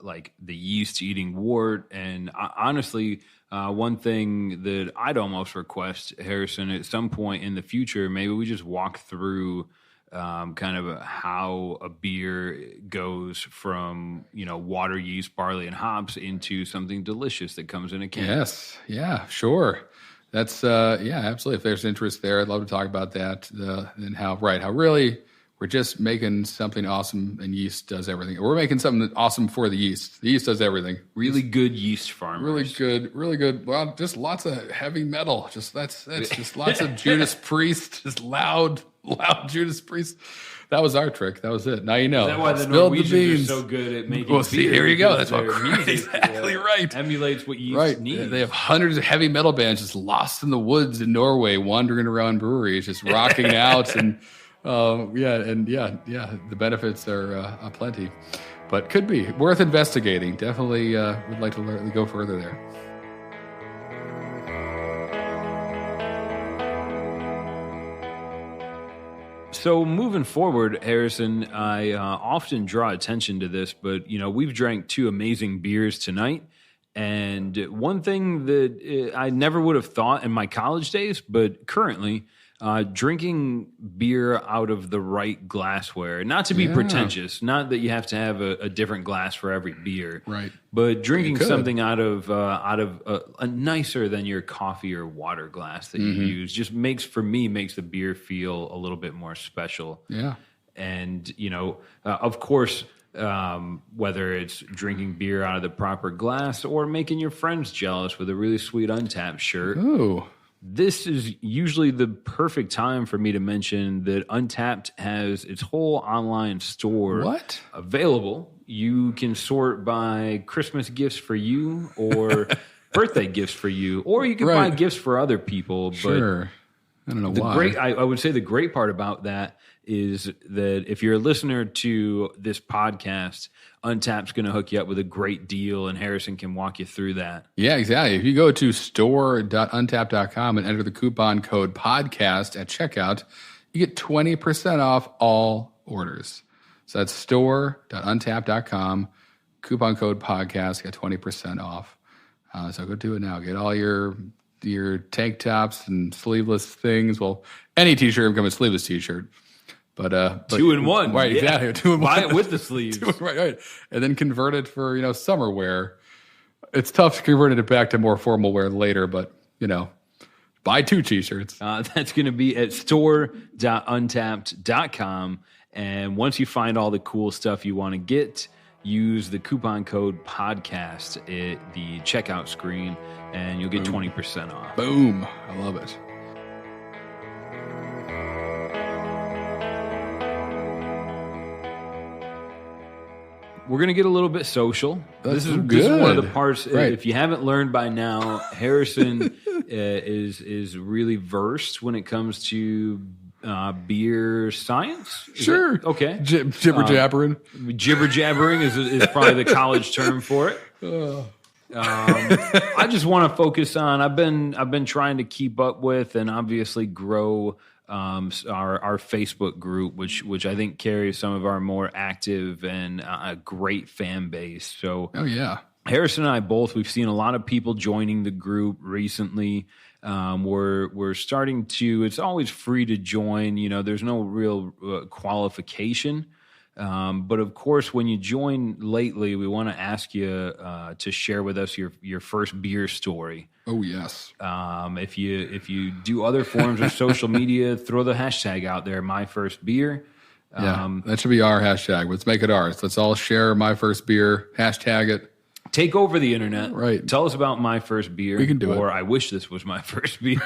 like the yeast eating wort, and honestly, one thing that I'd almost request, Harrison, at some point in the future, maybe we just walk through kind of how a beer goes from water, yeast, barley, and hops into something delicious that comes in a can. Yes, yeah, sure. That's absolutely. If there's interest there, I'd love to talk about that. And how really we're just making something awesome, and yeast does everything. We're making something awesome for the yeast. The yeast does everything. Really good yeast farmers. Really good. Well, just lots of heavy metal. That's just lots of Judas Priest. Just loud Judas Priest. That was our trick. That was it. Now you know. Is that why the Norwegians are so good at making beer? See, here you go. That's what music exactly right. Emulates what yeast needs. They have hundreds of heavy metal bands just lost in the woods in Norway, wandering around breweries, just rocking out, and the benefits are plenty. But could be worth investigating. Definitely would like to go further there. So moving forward, Harrison, I often draw attention to this, but we've drank two amazing beers tonight, and one thing that I never would have thought in my college days, but currently, drinking beer out of the right glassware. Not to be pretentious, not that you have to have a different glass for every beer, right? But drinking something out of a nicer than your coffee or water glass that you use just makes the beer feel a little bit more special. Yeah, and of course, whether it's drinking beer out of the proper glass or making your friends jealous with a really sweet Untappd shirt. Ooh. This is usually the perfect time for me to mention that Untappd has its whole online store available. You can sort by Christmas gifts for you or birthday gifts for you, or you can buy gifts for other people. Sure. I don't know why. I would say the great part about that is that if you're a listener to this podcast, Untappd's going to hook you up with a great deal, and Harrison can walk you through that. Yeah, exactly. If you go to store.untappd.com and enter the coupon code podcast at checkout, you get 20% off all orders. So that's store.untappd.com, coupon code podcast, get 20% off. So go do it now. Get all your tank tops and sleeveless things. Well, any t-shirt can become a sleeveless t-shirt. But 2 in 1. Right, yeah. exactly. 2 in 1. Buy it with the sleeves. right. And then convert it for, summer wear. It's tough to convert it back to more formal wear later, but, buy 2 t-shirts. That's going to be at store.untappd.com. And once you find all the cool stuff you want to get, use the coupon code podcast at the checkout screen, and you'll get 20% off. Boom. I love it. We're going to get a little bit social. This is one of the parts, right. If you haven't learned by now, Harrison is really versed when it comes to beer science. Sure. Okay. Jibber jabbering. Jibber jabbering is probably the college term for it. I just want to focus on, I've been trying to keep up with and obviously grow our Facebook group, which I think carries some of our more active and a great fan base. So, oh yeah, Harrison and I both, we've seen a lot of people joining the group recently. We're starting to. It's always free to join. There's no real qualification. But of course, when you join lately, we want to ask you to share with us your first beer story. Oh yes. If you do other forms of social media, throw the hashtag out there, my first beer. That should be our hashtag. Let's make it ours. Let's all share my first beer. Hashtag it. Take over the internet. Right. Tell us about my first beer. We can do it. Or I wish this was my first beer.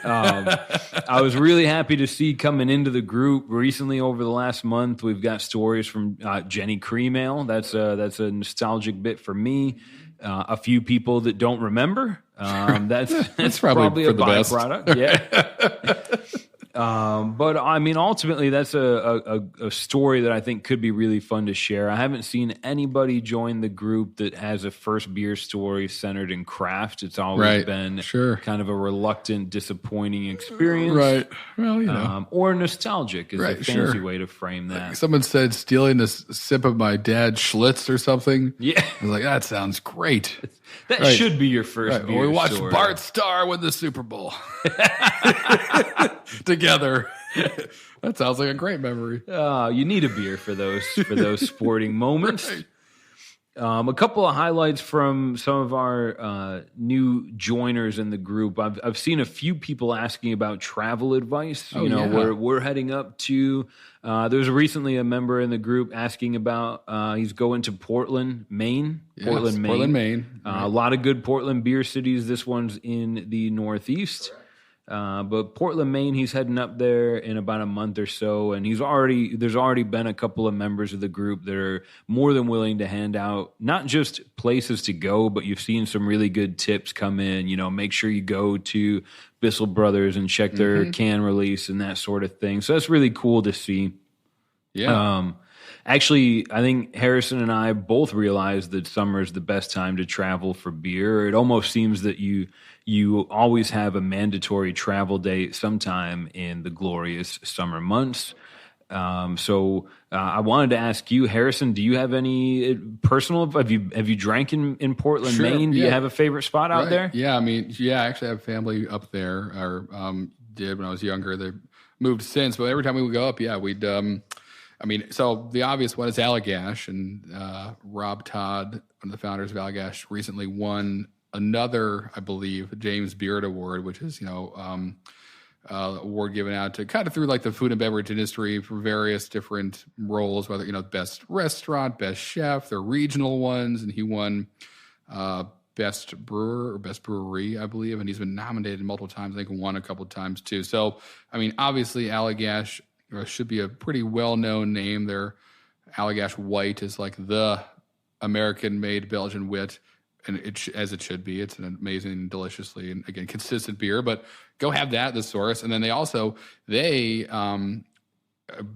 I was really happy to see coming into the group recently over the last month. We've got stories from Jenny Cream Ale. That's a nostalgic bit for me. A few people that don't remember. That's probably a byproduct. Yeah. But I mean, ultimately, that's a story that I think could be really fun to share. I haven't seen anybody join the group that has a first beer story centered in craft. It's always been kind of a reluctant, disappointing experience. Right. Well, or nostalgic is a fancy way to frame that. Someone said stealing a sip of my dad's Schlitz or something. Yeah. I was like, that sounds great. That should be your first beer Or we watched story. Bart Starr win the Super Bowl together. That sounds like a great memory. You need a beer for those sporting moments. Right. A couple of highlights from some of our new joiners in the group. I've seen a few people asking about travel advice. We're heading up to. There's recently a member in the group asking about. He's going to Portland, Maine. Yes, Portland, Maine. A lot of good Portland beer cities. This one's in the Northeast. But Portland, Maine, he's heading up there in about a month or so, and there's already been a couple of members of the group that are more than willing to hand out not just places to go, but you've seen some really good tips come in. Make sure you go to Bissell Brothers and check their can release and that sort of thing. So that's really cool to see. Yeah. Actually, I think Harrison and I both realized that summer is the best time to travel for beer. It almost seems that you always have a mandatory travel date sometime in the glorious summer months. So I wanted to ask you, Harrison, do you have any personal? Have you drank in Portland, Maine? Do you have a favorite spot out there? Yeah, I actually have family up there, or did when I was younger. They moved since, but every time we would go up, we'd. So the obvious one is Allagash, and Rob Todd, one of the founders of Allagash, recently won another, I believe, James Beard Award, which is award given out to kind of through like the food and beverage industry for various different roles, whether best restaurant, best chef, they're regional ones, and he won best brewer or best brewery, I believe, and he's been nominated multiple times. I think won a couple of times too. So obviously Allagash should be a pretty well-known name. Their Allagash White is like the American-made Belgian wit. and as it should be. It's an amazing, deliciously, and again, consistent beer. But go have that at the source. And then a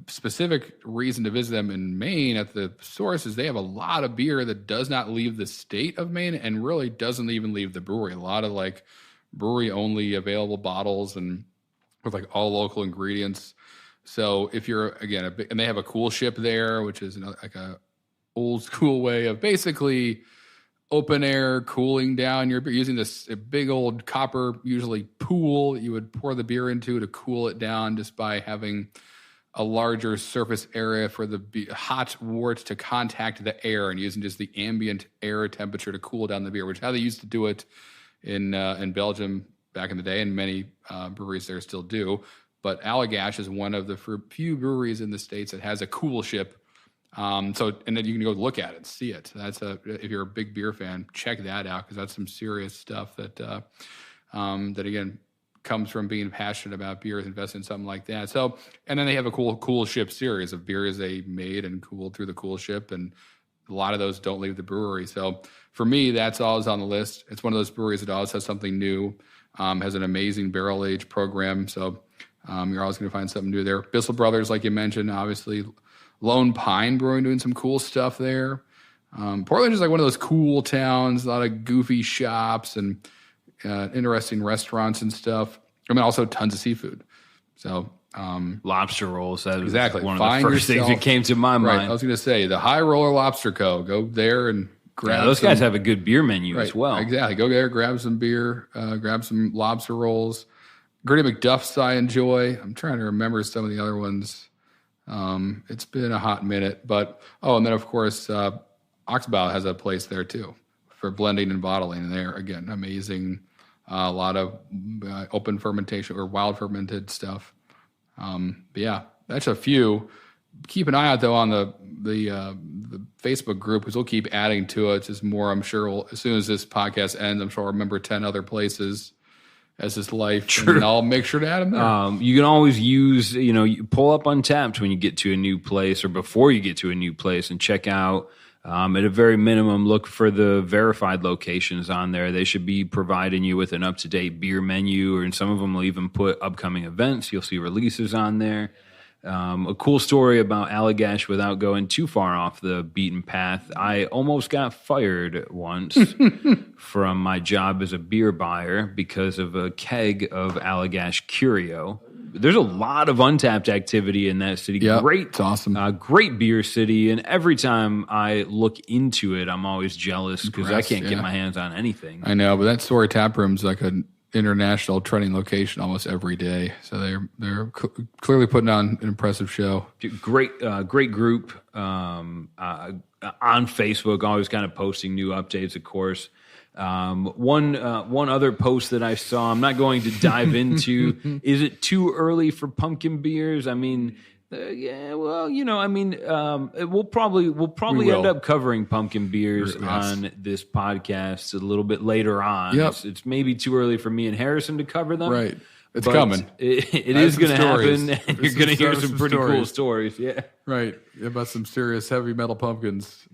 specific reason to visit them in Maine at the source is they have a lot of beer that does not leave the state of Maine and really doesn't even leave the brewery. A lot of like brewery only available bottles and with like all local ingredients. So if you're again and they have a cool ship there, which is like a old school way of basically open air cooling down. You're using this big old copper, usually pool that you would pour the beer into to cool it down just by having a larger surface area for the hot wort to contact the air and using just the ambient air temperature to cool down the beer, which is how they used to do it in Belgium back in the day, and many breweries there still do. But Allagash is one of the few breweries in the States that has a cool ship. And then you can go look at it, see it. If you're a big beer fan, check that out because that's some serious stuff that again comes from being passionate about beers, invest in something like that. So, and then they have a cool ship series of beers they made and cooled through the cool ship, and a lot of those don't leave the brewery. So for me, that's always on the list. It's one of those breweries that always has something new, has an amazing barrel age program. So you're always going to find something new there. Bissell Brothers, like you mentioned, obviously Lone Pine Brewing doing some cool stuff there. Portland is like one of those cool towns, a lot of goofy shops and interesting restaurants and stuff. I mean, also tons of seafood. So lobster rolls. That was exactly one of the first things that came to my mind. I was going to say the High Roller Lobster Co. Go there and grab. Those guys have a good beer menu as well. Exactly. Go there, grab some beer, grab some lobster rolls. Gritty McDuff's I enjoy. I'm trying to remember some of the other ones. It's been a hot minute, but and then of course Oxbow has a place there too for blending and bottling. And there again, amazing. A lot of open fermentation or wild fermented stuff. But yeah, that's a few. Keep an eye out though on the Facebook group because we'll keep adding to it. Just more, I'm sure. As soon as this podcast ends, I'm sure I'll remember 10 other places as his life. Sure. And I'll make sure to add them there. You can always use, you pull up Untappd when you get to a new place or before you get to a new place and check out. At a very minimum, look for the verified locations on there. They should be providing you with an up-to-date beer menu, and some of them will even put upcoming events. You'll see releases on there. A cool story about Allagash without going too far off the beaten path. I almost got fired once from my job as a beer buyer because of a keg of Allagash Curio. There's a lot of Untappd activity in that city. Yep, great, it's awesome. Great beer city, and every time I look into it, I'm always jealous because I can't get my hands on anything. I know, but that Story Tap Room's like an international trending location almost every day. So they're clearly putting on an impressive show. Great group on Facebook, always kind of posting new updates, of course. One other post that I saw, I'm not going to dive into. Is it too early for pumpkin beers? I mean, we'll probably end up covering pumpkin beers on this podcast a little bit later on. Yep. It's maybe too early for me and Harrison to cover them. Right. It's coming. It is going to happen, and you're going to hear some pretty cool stories. Yeah. Right. About some serious heavy metal pumpkins.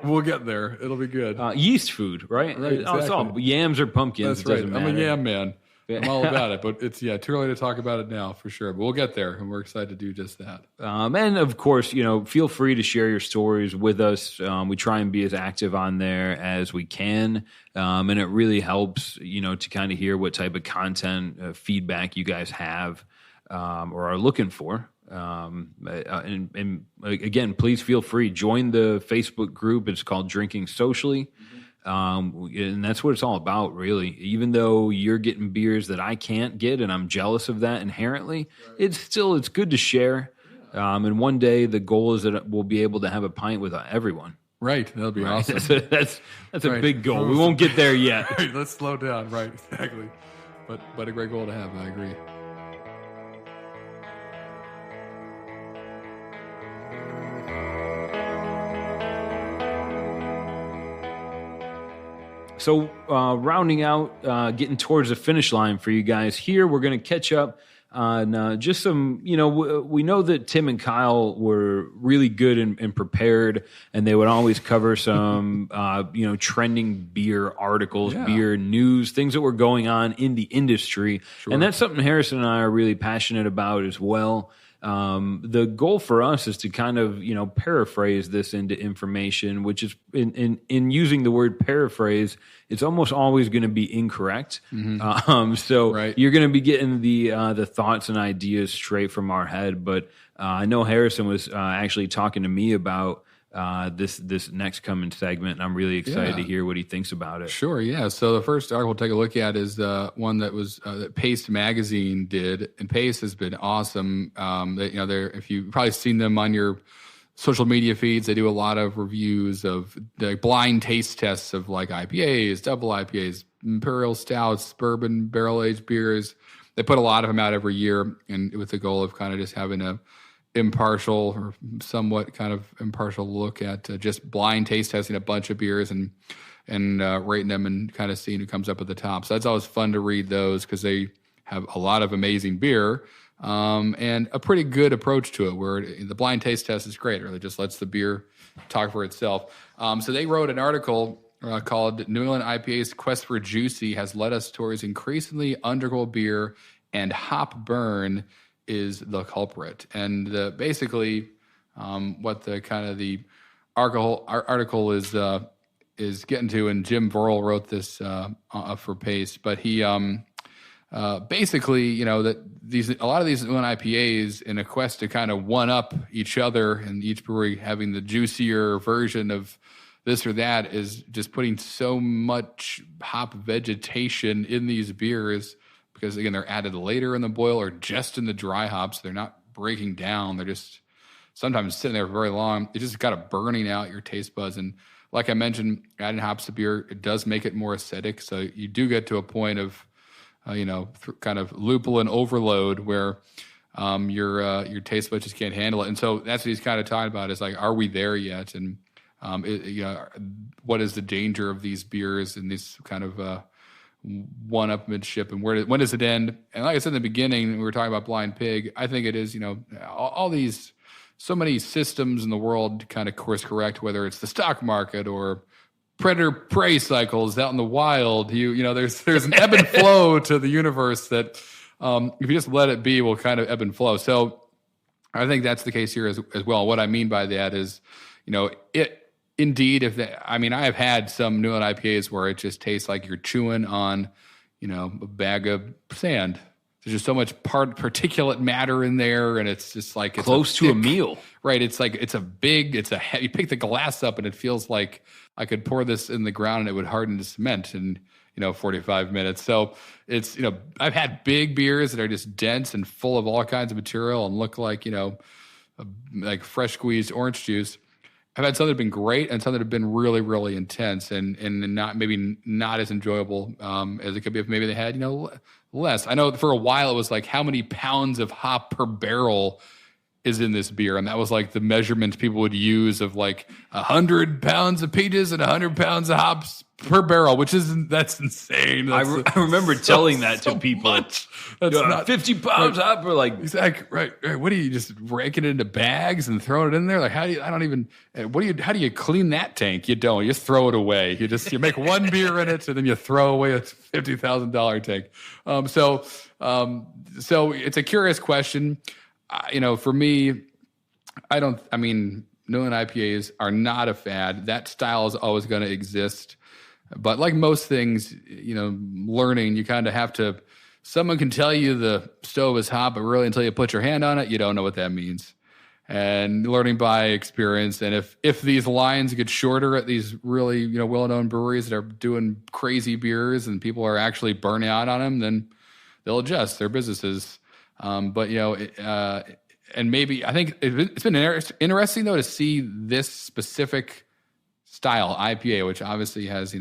we'll get there. It'll be good. Yeast food, right? Right. Exactly. It's all yams or pumpkins. That's right. I'm a yam man. I'm all about it, but it's too early to talk about it now for sure. But we'll get there, and we're excited to do just that. And of course, feel free to share your stories with us. We try and be as active on there as we can, and it really helps, to kind of hear what type of content feedback you guys have or are looking for. And again, please feel free. Join the Facebook group. It's called Drinking Socially. And that's what it's all about, really. Even though you're getting beers that I can't get, and I'm jealous of that inherently, it's good to share. And one day the goal is that we'll be able to have a pint with everyone. Right, that'll be awesome. That's a big goal. We won't get there yet. Right, let's slow down. Right, exactly. But a great goal to have. I agree. So rounding out, getting towards the finish line for you guys here, we're going to catch up on just some, we know that Tim and Kyle were really good and prepared, and they would always cover some, trending beer articles, beer news, things that were going on in the industry. Sure. And that's something Harrison and I are really passionate about as well. The goal for us is to kind of, paraphrase this into information, which is in using the word paraphrase, it's almost always going to be incorrect. So you're going to be getting the thoughts and ideas straight from our head. But I know Harrison was actually talking to me about this next coming segment, and I'm really excited to hear what he thinks about it. Sure, yeah. So the first article we'll take a look at is the one that was that Paste magazine did, and Paste has been awesome. They're if you've probably seen them on your social media feeds, they do a lot of reviews of like blind taste tests of like IPAs, double IPAs, imperial stouts, bourbon, barrel aged beers. They put a lot of them out every year, and with the goal of kind of just having a impartial or somewhat kind of impartial look at just blind taste testing a bunch of beers and rating them and kind of seeing who comes up at the top. So that's always fun to read those because they have a lot of amazing beer and a pretty good approach to it where the blind taste test is great. It really just lets the beer talk for itself. So they wrote an article called New England IPA's Quest for Juicy has led us towards increasingly undergold beer and hop burn is the culprit. And basically what the kind of the article is getting to, and Jim Vorel wrote this for Pace, but he basically, that a lot of these IPAs in a quest to kind of one up each other and each brewery having the juicier version of this or that is just putting so much hop vegetation in these beers because, again, they're added later in the boil or just in the dry hops. They're not breaking down. They're just sometimes sitting there for very long. It just kind of burning out your taste buds. And like I mentioned, adding hops to beer, it does make it more acidic. So you do get to a point of, kind of lupulin overload where your taste buds just can't handle it. And so that's what he's kind of talking about is like, are we there yet? And, what is the danger of these beers and these kind of one-upmanship, and when does it end? And like I said in the beginning, we were talking about Blind Pig. I think it is, all these, so many systems in the world to kind of course correct, whether it's the stock market or predator prey cycles out in the wild. There's an ebb and flow to the universe that if you just let it be, will kind of ebb and flow. So I think that's the case here as well. What I mean by that is, indeed, I have had some New England IPAs where it just tastes like you're chewing on, a bag of sand. There's just so much particulate matter in there, and it's just like it's close to a meal, right? It's like you pick the glass up, and it feels like I could pour this in the ground and it would harden to cement in 45 minutes. So it's I've had big beers that are just dense and full of all kinds of material and look like like fresh squeezed orange juice. I've had some that have been great and some that have been really, really intense and not as enjoyable as it could be if maybe they had, less. I know for a while it was like how many pounds of hop per barrel is in this beer. And that was like the measurements people would use of like 100 pounds of peaches and 100 pounds of hops per barrel, that's insane. I remember telling that to people. Much. That's not 50 pounds hop or like exactly right. What do you just raking it into bags and throwing it in there? Like how do you clean that tank? You don't. You just throw it away. You make one beer in it and then you throw away a $50,000 tank. So it's a curious question. For me, New England IPAs are not a fad. That style is always going to exist. But like most things, learning, you kind of have to, someone can tell you the stove is hot, but really until you put your hand on it, you don't know what that means. And learning by experience. And if these lines get shorter at these really, well-known breweries that are doing crazy beers and people are actually burning out on them, then they'll adjust their businesses. And maybe I think it's been interesting though to see this specific style IPA, which obviously has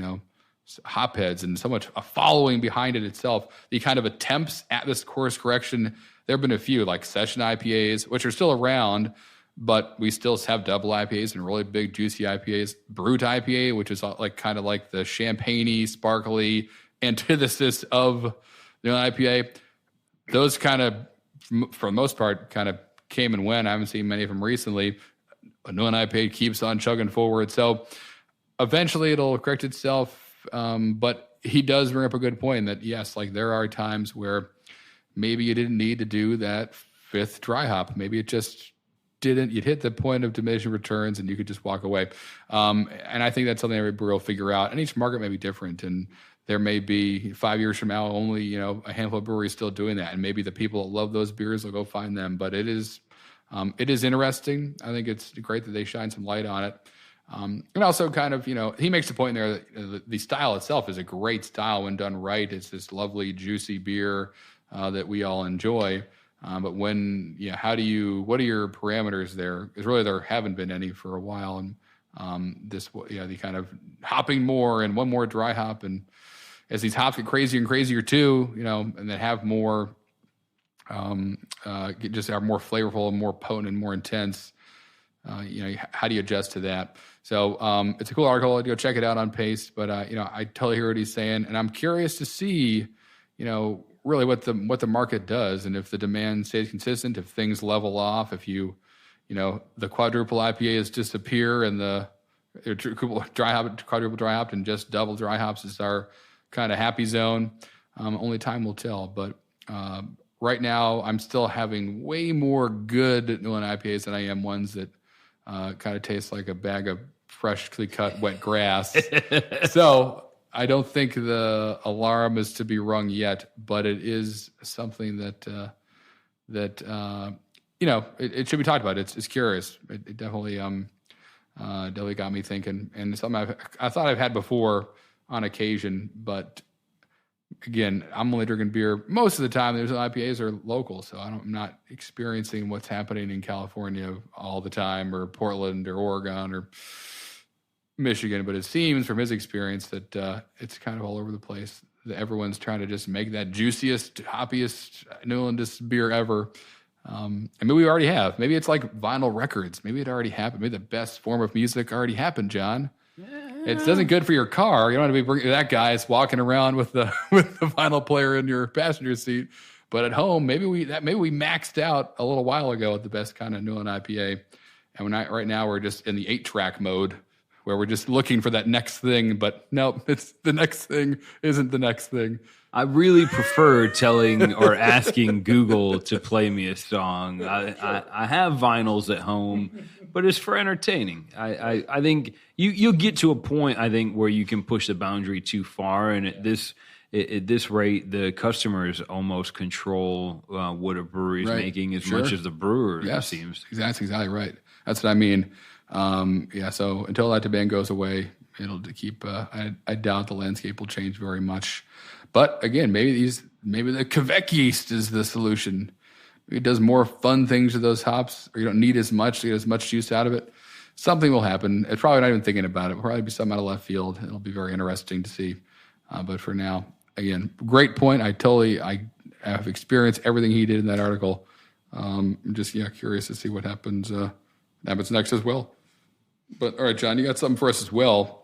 hop heads and so much a following behind it itself. The kind of attempts at this course correction. There have been a few like session IPAs, which are still around, but we still have double IPAs and really big juicy IPAs. Brut IPA, which is like kind of like the champagne-y, sparkly antithesis of the IPA. Those kind of for the most part, kind of came and went. I haven't seen many of them recently. A New England IPA keeps on chugging forward. So eventually it'll correct itself. But he does bring up a good point that, yes, like there are times where maybe you didn't need to do that 5th dry hop. Maybe it just didn't. You'd hit the point of diminishing returns and you could just walk away. And I think that's something every brewer will figure out. And each market may be different. And there may be 5 years from now only, a handful of breweries still doing that. And maybe the people that love those beers will go find them. But it is interesting. I think it's great that they shine some light on it. And also kind of, he makes the point there that the style itself is a great style when done right. It's this lovely, juicy beer that we all enjoy. But what are your parameters there? Because really there haven't been any for a while. And the kind of hopping more and one more dry hop. And as these hops get crazier and crazier too, and then have more, just are more flavorful and more potent and more intense. How do you adjust to that? So it's a cool article. Go check it out on Paste. But I totally hear what he's saying, and I'm curious to see, really what the market does, and if the demand stays consistent, if things level off, if the quadruple IPAs disappear and the quadruple dry hop and just double dry hops is our kind of happy zone. Only time will tell. But right now, I'm still having way more good New England IPAs than I am ones that kind of taste like a bag of freshly cut wet grass. So I don't think the alarm is to be rung yet, but it is something that it should be talked about. It's curious. It definitely got me thinking, and it's something I thought I've had before on occasion, but again, I'm only drinking beer most of the time. Those IPAs are local, so I'm not experiencing what's happening in California all the time, or Portland, or Oregon, or Michigan. But it seems from his experience that it's kind of all over the place. That everyone's trying to just make that juiciest, hoppiest, New Englandest beer ever. And maybe we already have. Maybe it's like vinyl records. Maybe it already happened. Maybe the best form of music already happened, John. It doesn't good for your car. You don't want to be that guy is walking around with the vinyl player in your passenger seat. But at home, maybe we maxed out a little while ago at the best kind of New England IPA, and right now we're just in the 8-track mode where we're just looking for that next thing. But no, it's the next thing isn't the next thing. I really prefer telling or asking Google to play me a song. I have vinyls at home, but it's for entertaining. I think you'll get to a point, I think, where you can push the boundary too far, and at this rate, the customers almost control what a brewery is making as much as the brewer. It seems. That's exactly right. That's what I mean. So until that demand goes away, it'll keep. I doubt the landscape will change very much. But again, maybe the Quebec yeast is the solution. It does more fun things to those hops, or you don't need as much to get as much juice out of it. Something will happen. It's probably not even thinking about it. It'll probably be something out of left field. It'll be very interesting to see. But for now, again, great point. I have experienced everything he did in that article. I'm just curious to see what happens next as well. But all right, John, you got something for us as well.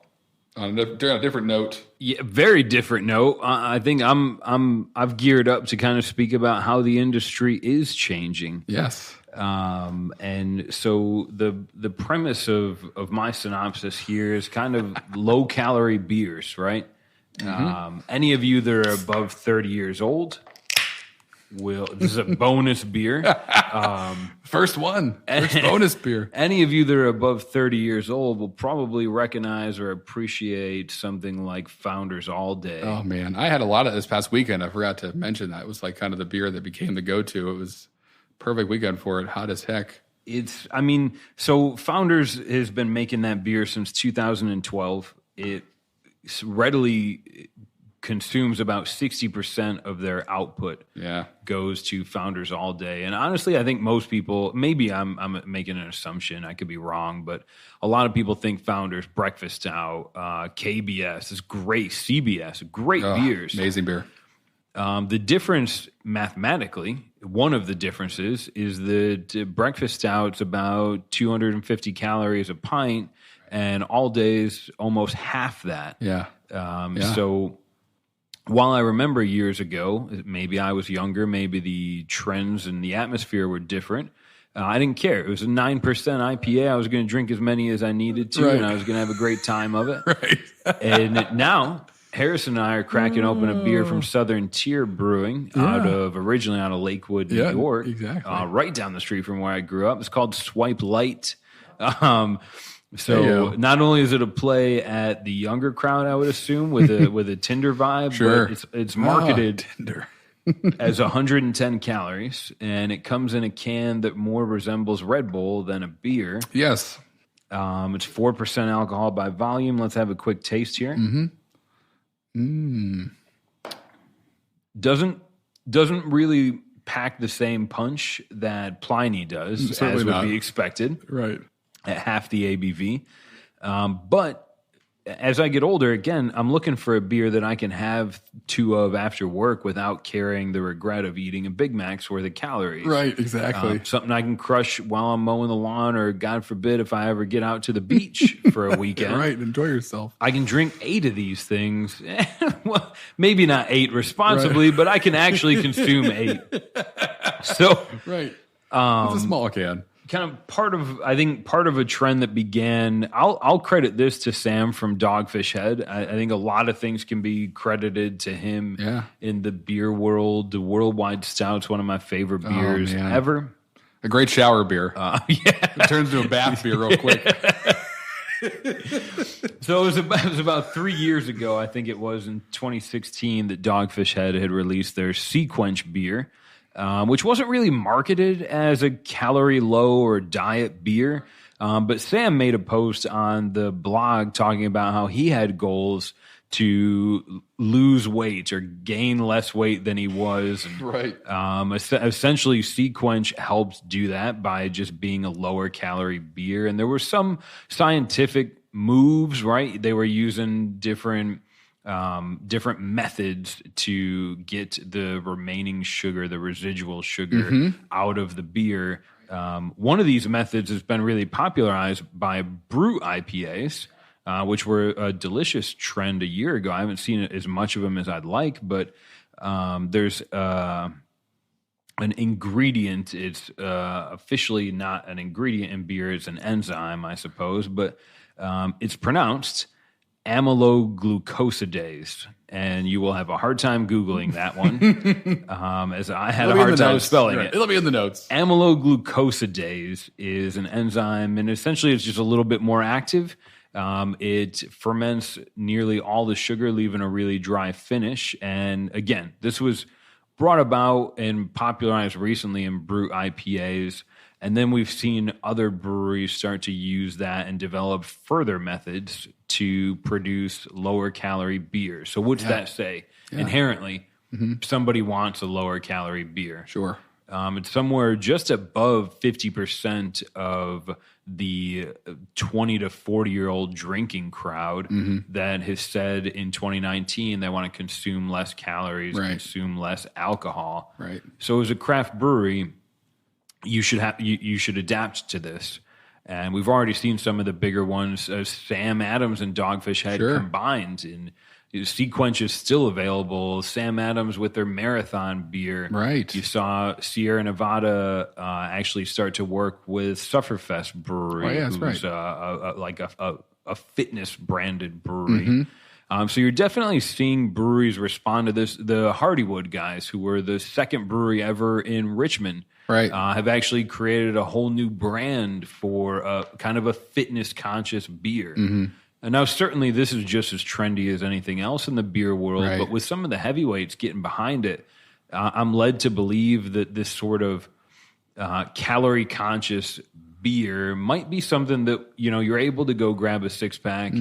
On a different note. Yeah, very different note. I think I've geared up to kind of speak about how the industry is changing. Yes. And so the premise of my synopsis here is kind of low calorie beers, right? Mm-hmm. Any of you that are above 30 years old this is a bonus beer. First bonus beer. Any of you that are above 30 years old will probably recognize or appreciate something like Founders All Day. Oh, man. I had a lot of this past weekend. I forgot to mention that. It was like kind of the beer that became the go-to. It was perfect weekend for it. Hot as heck. So Founders has been making that beer since 2012. It readily consumes about 60% of their output goes to Founders All Day. And honestly, I think most people, maybe I'm making an assumption, I could be wrong, but a lot of people think Founders, Breakfast Stout, KBS is great, CBS, great beers. Amazing beer. The difference mathematically, one of the differences is that Breakfast Stout's about 250 calories a pint, and All Day's almost half that. Yeah. So while I remember years ago, maybe I was younger, maybe the trends and the atmosphere were different. I didn't care. It was a 9% IPA. I was going to drink as many as I needed to, Right. and I was going to have a great time of it. Right. And now Harrison and I are cracking open a beer from Southern Tier Brewing originally out of Lakewood, New York. Exactly. Right down the street from where I grew up. It's called Swipe Light. So not only is it a play at the younger crowd, I would assume, with a Tinder vibe, but it's marketed Tinder. as 110 calories, and it comes in a can that more resembles Red Bull than a beer. Yes. It's 4% alcohol by volume. Let's have a quick taste here. Doesn't really pack the same punch that Pliny does, as would be expected. Right. At half the ABV. But as I get older, again, I'm looking for a beer that I can have two of after work without carrying the regret of eating a Big Mac's worth of calories. Right, exactly. Something I can crush while I'm mowing the lawn, or God forbid, if I ever get out to the beach for a weekend. Right, enjoy yourself. I can drink 8 of these things. Well, maybe not 8 responsibly, but I can actually consume 8. So, right. It's a small can. Kind of part of a trend that began. I'll credit this to Sam from Dogfish Head. I think a lot of things can be credited to him in the beer world. The Worldwide Stout's one of my favorite beers ever. A great shower beer. It turns into a bath beer real quick. So it was about 3 years ago, I think it was in 2016, that Dogfish Head had released their Sequench beer. Which wasn't really marketed as a calorie low or diet beer. But Sam made a post on the blog talking about how he had goals to lose weight or gain less weight than he was. And, right. Essentially, Sequench helped do that by just being a lower calorie beer. And there were some scientific moves, right? They were using different methods to get the remaining sugar, the residual sugar, out of the beer. One of these methods has been really popularized by Brut IPAs, which were a delicious trend a year ago. I haven't seen as much of them as I'd like, but there's an ingredient. It's officially not an ingredient in beer. It's an enzyme, I suppose, but it's pronounced amyloglucosidase, and you will have a hard time Googling that one, as I had a hard time spelling it. It'll be in the notes. Amyloglucosidase is an enzyme, and essentially it's just a little bit more active. It ferments nearly all the sugar, leaving a really dry finish. And again, this was brought about and popularized recently in Brut IPAs. And then we've seen other breweries start to use that and develop further methods to produce lower calorie beer. So what's that say? Inherently, somebody wants a lower calorie beer. Sure. It's somewhere just above 50% of the 20 to 40-year-old drinking crowd that has said in 2019 they want to consume less calories, consume less alcohol. Right. So as a craft brewery, you should adapt to this. And we've already seen some of the bigger ones, Sam Adams and Dogfish Head combined. And Sequench is still available. Sam Adams with their Marathon beer. Right. You saw Sierra Nevada actually start to work with Sufferfest Brewery, who's like a fitness branded brewery. So you're definitely seeing breweries respond to this. The Hardywood guys, who were the second brewery ever in Richmond, have actually created a whole new brand for a kind of a fitness-conscious beer. And now, certainly, this is just as trendy as anything else in the beer world, but with some of the heavyweights getting behind it, I'm led to believe that this sort of calorie-conscious beer might be something that, you're able to go grab a six-pack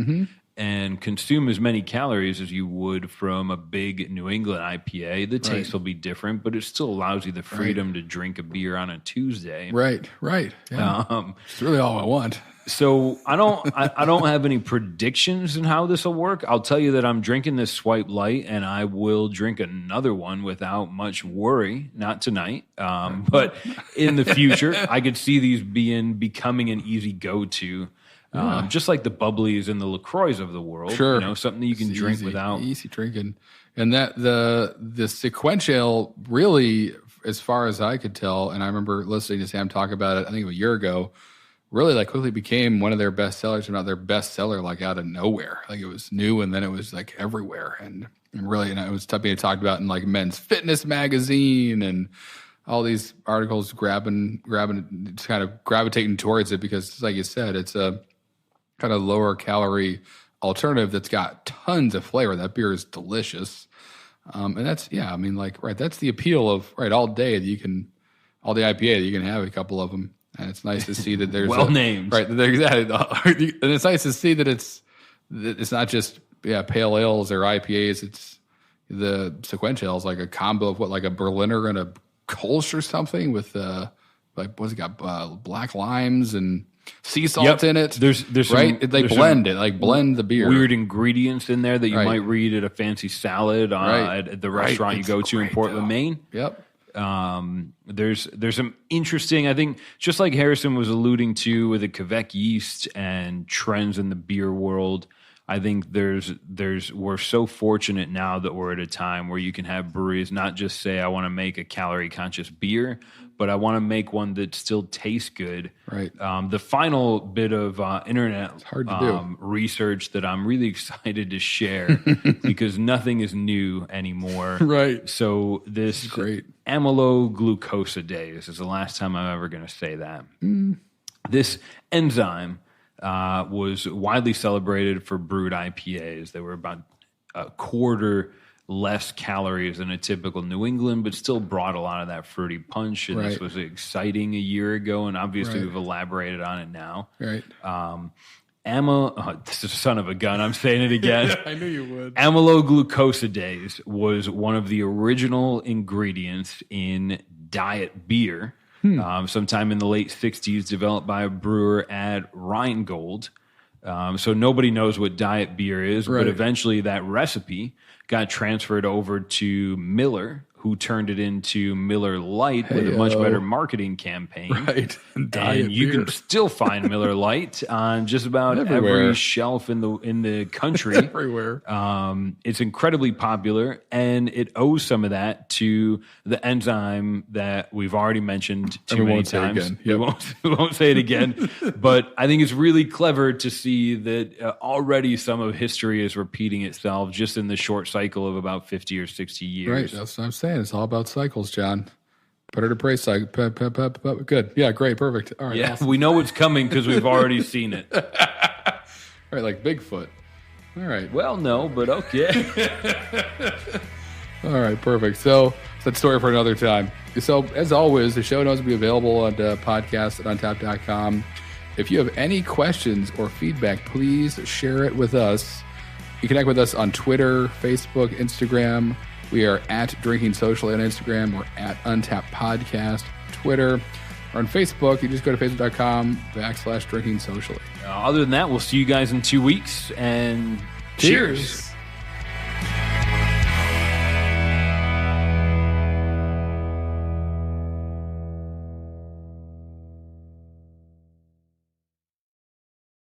and consume as many calories as you would from a big New England IPA. The taste will be different, but it still allows you the freedom to drink a beer on a Tuesday. Right. Yeah. It's really all I want. So I don't have any predictions in how this will work. I'll tell you that I'm drinking this Swipe Light, and I will drink another one without much worry. Not tonight, but in the future, I could see these becoming an easy go-to. Just like the Bubblies and the LaCroix of the world. Sure. Something that you can drink easy, without. Easy drinking. And that the sequential really, as far as I could tell, and I remember listening to Sam talk about it, I think a year ago, really like quickly became one of their best sellers, if not their best seller, like out of nowhere. Like it was new and then it was like everywhere. And really, and it was being talked about in like Men's Fitness magazine and all these articles grabbing, just kind of gravitating towards it because, like you said, it's a kind of lower calorie alternative that's got tons of flavor. That beer is delicious. And that's, I mean, like, right, that's the appeal of, right, all day that you can, all the IPA that you can have a couple of them. And it's nice to see that there's named. Right, exactly. And it's nice to see that it's not just, pale ales or IPAs. It's the sequentials, like a combo of like a Berliner and a Kolsch or something with, like, what's it got? Black limes and sea salt in it. There's right. Some, they blend it, like blend the beer. Weird ingredients in there that you might read at a fancy salad at the restaurant you go to in Portland, Maine. Yep. There's some interesting, I think, just like Harrison was alluding to with the Quebec yeast and trends in the beer world. I think we're so fortunate now that we're at a time where you can have breweries not just say, I want to make a calorie conscious beer, but I want to make one that still tastes good. Right. The final bit of internet research that I'm really excited to share because nothing is new anymore. Right. So this amyloglucosidase is the last time I'm ever going to say that. This enzyme was widely celebrated for brewed IPAs. They were about a quarter less calories than a typical New England, but still brought a lot of that fruity punch. And this was exciting a year ago, and obviously we've elaborated on it now. Right. This is a son of a gun. I'm saying it again. I knew you would. Amyloglucosidase was one of the original ingredients in diet beer. Sometime in the late 60s, developed by a brewer at Rheingold. So nobody knows what diet beer is, but eventually that recipe got transferred over to Miller, who turned it into Miller Lite with a much better marketing campaign. Right. And you can still find Miller Lite on just about every shelf in the country. Everywhere. It's incredibly popular, and it owes some of that to the enzyme that we've already mentioned too many times. We won't say it again. But I think it's really clever to see that already some of history is repeating itself just in the short cycle of about 50 or 60 years. Right. That's what I'm saying. It's all about cycles, John. Put her to praise cycle. Good. Yeah, great. Perfect. All right. Yeah, awesome. We know it's coming because we've already seen it. All right, like Bigfoot. All right. Well, no, but okay. All right, perfect. So that's a story for another time. So as always, the show notes will be available on the podcast at Untappd.com. If you have any questions or feedback, please share it with us. You connect with us on Twitter, Facebook, Instagram. We are at Drinking Social on Instagram. We're at Untappd Podcast, Twitter. Or on Facebook, you just go to facebook.com/Drinking Socially. Other than that, we'll see you guys in 2 weeks, and cheers.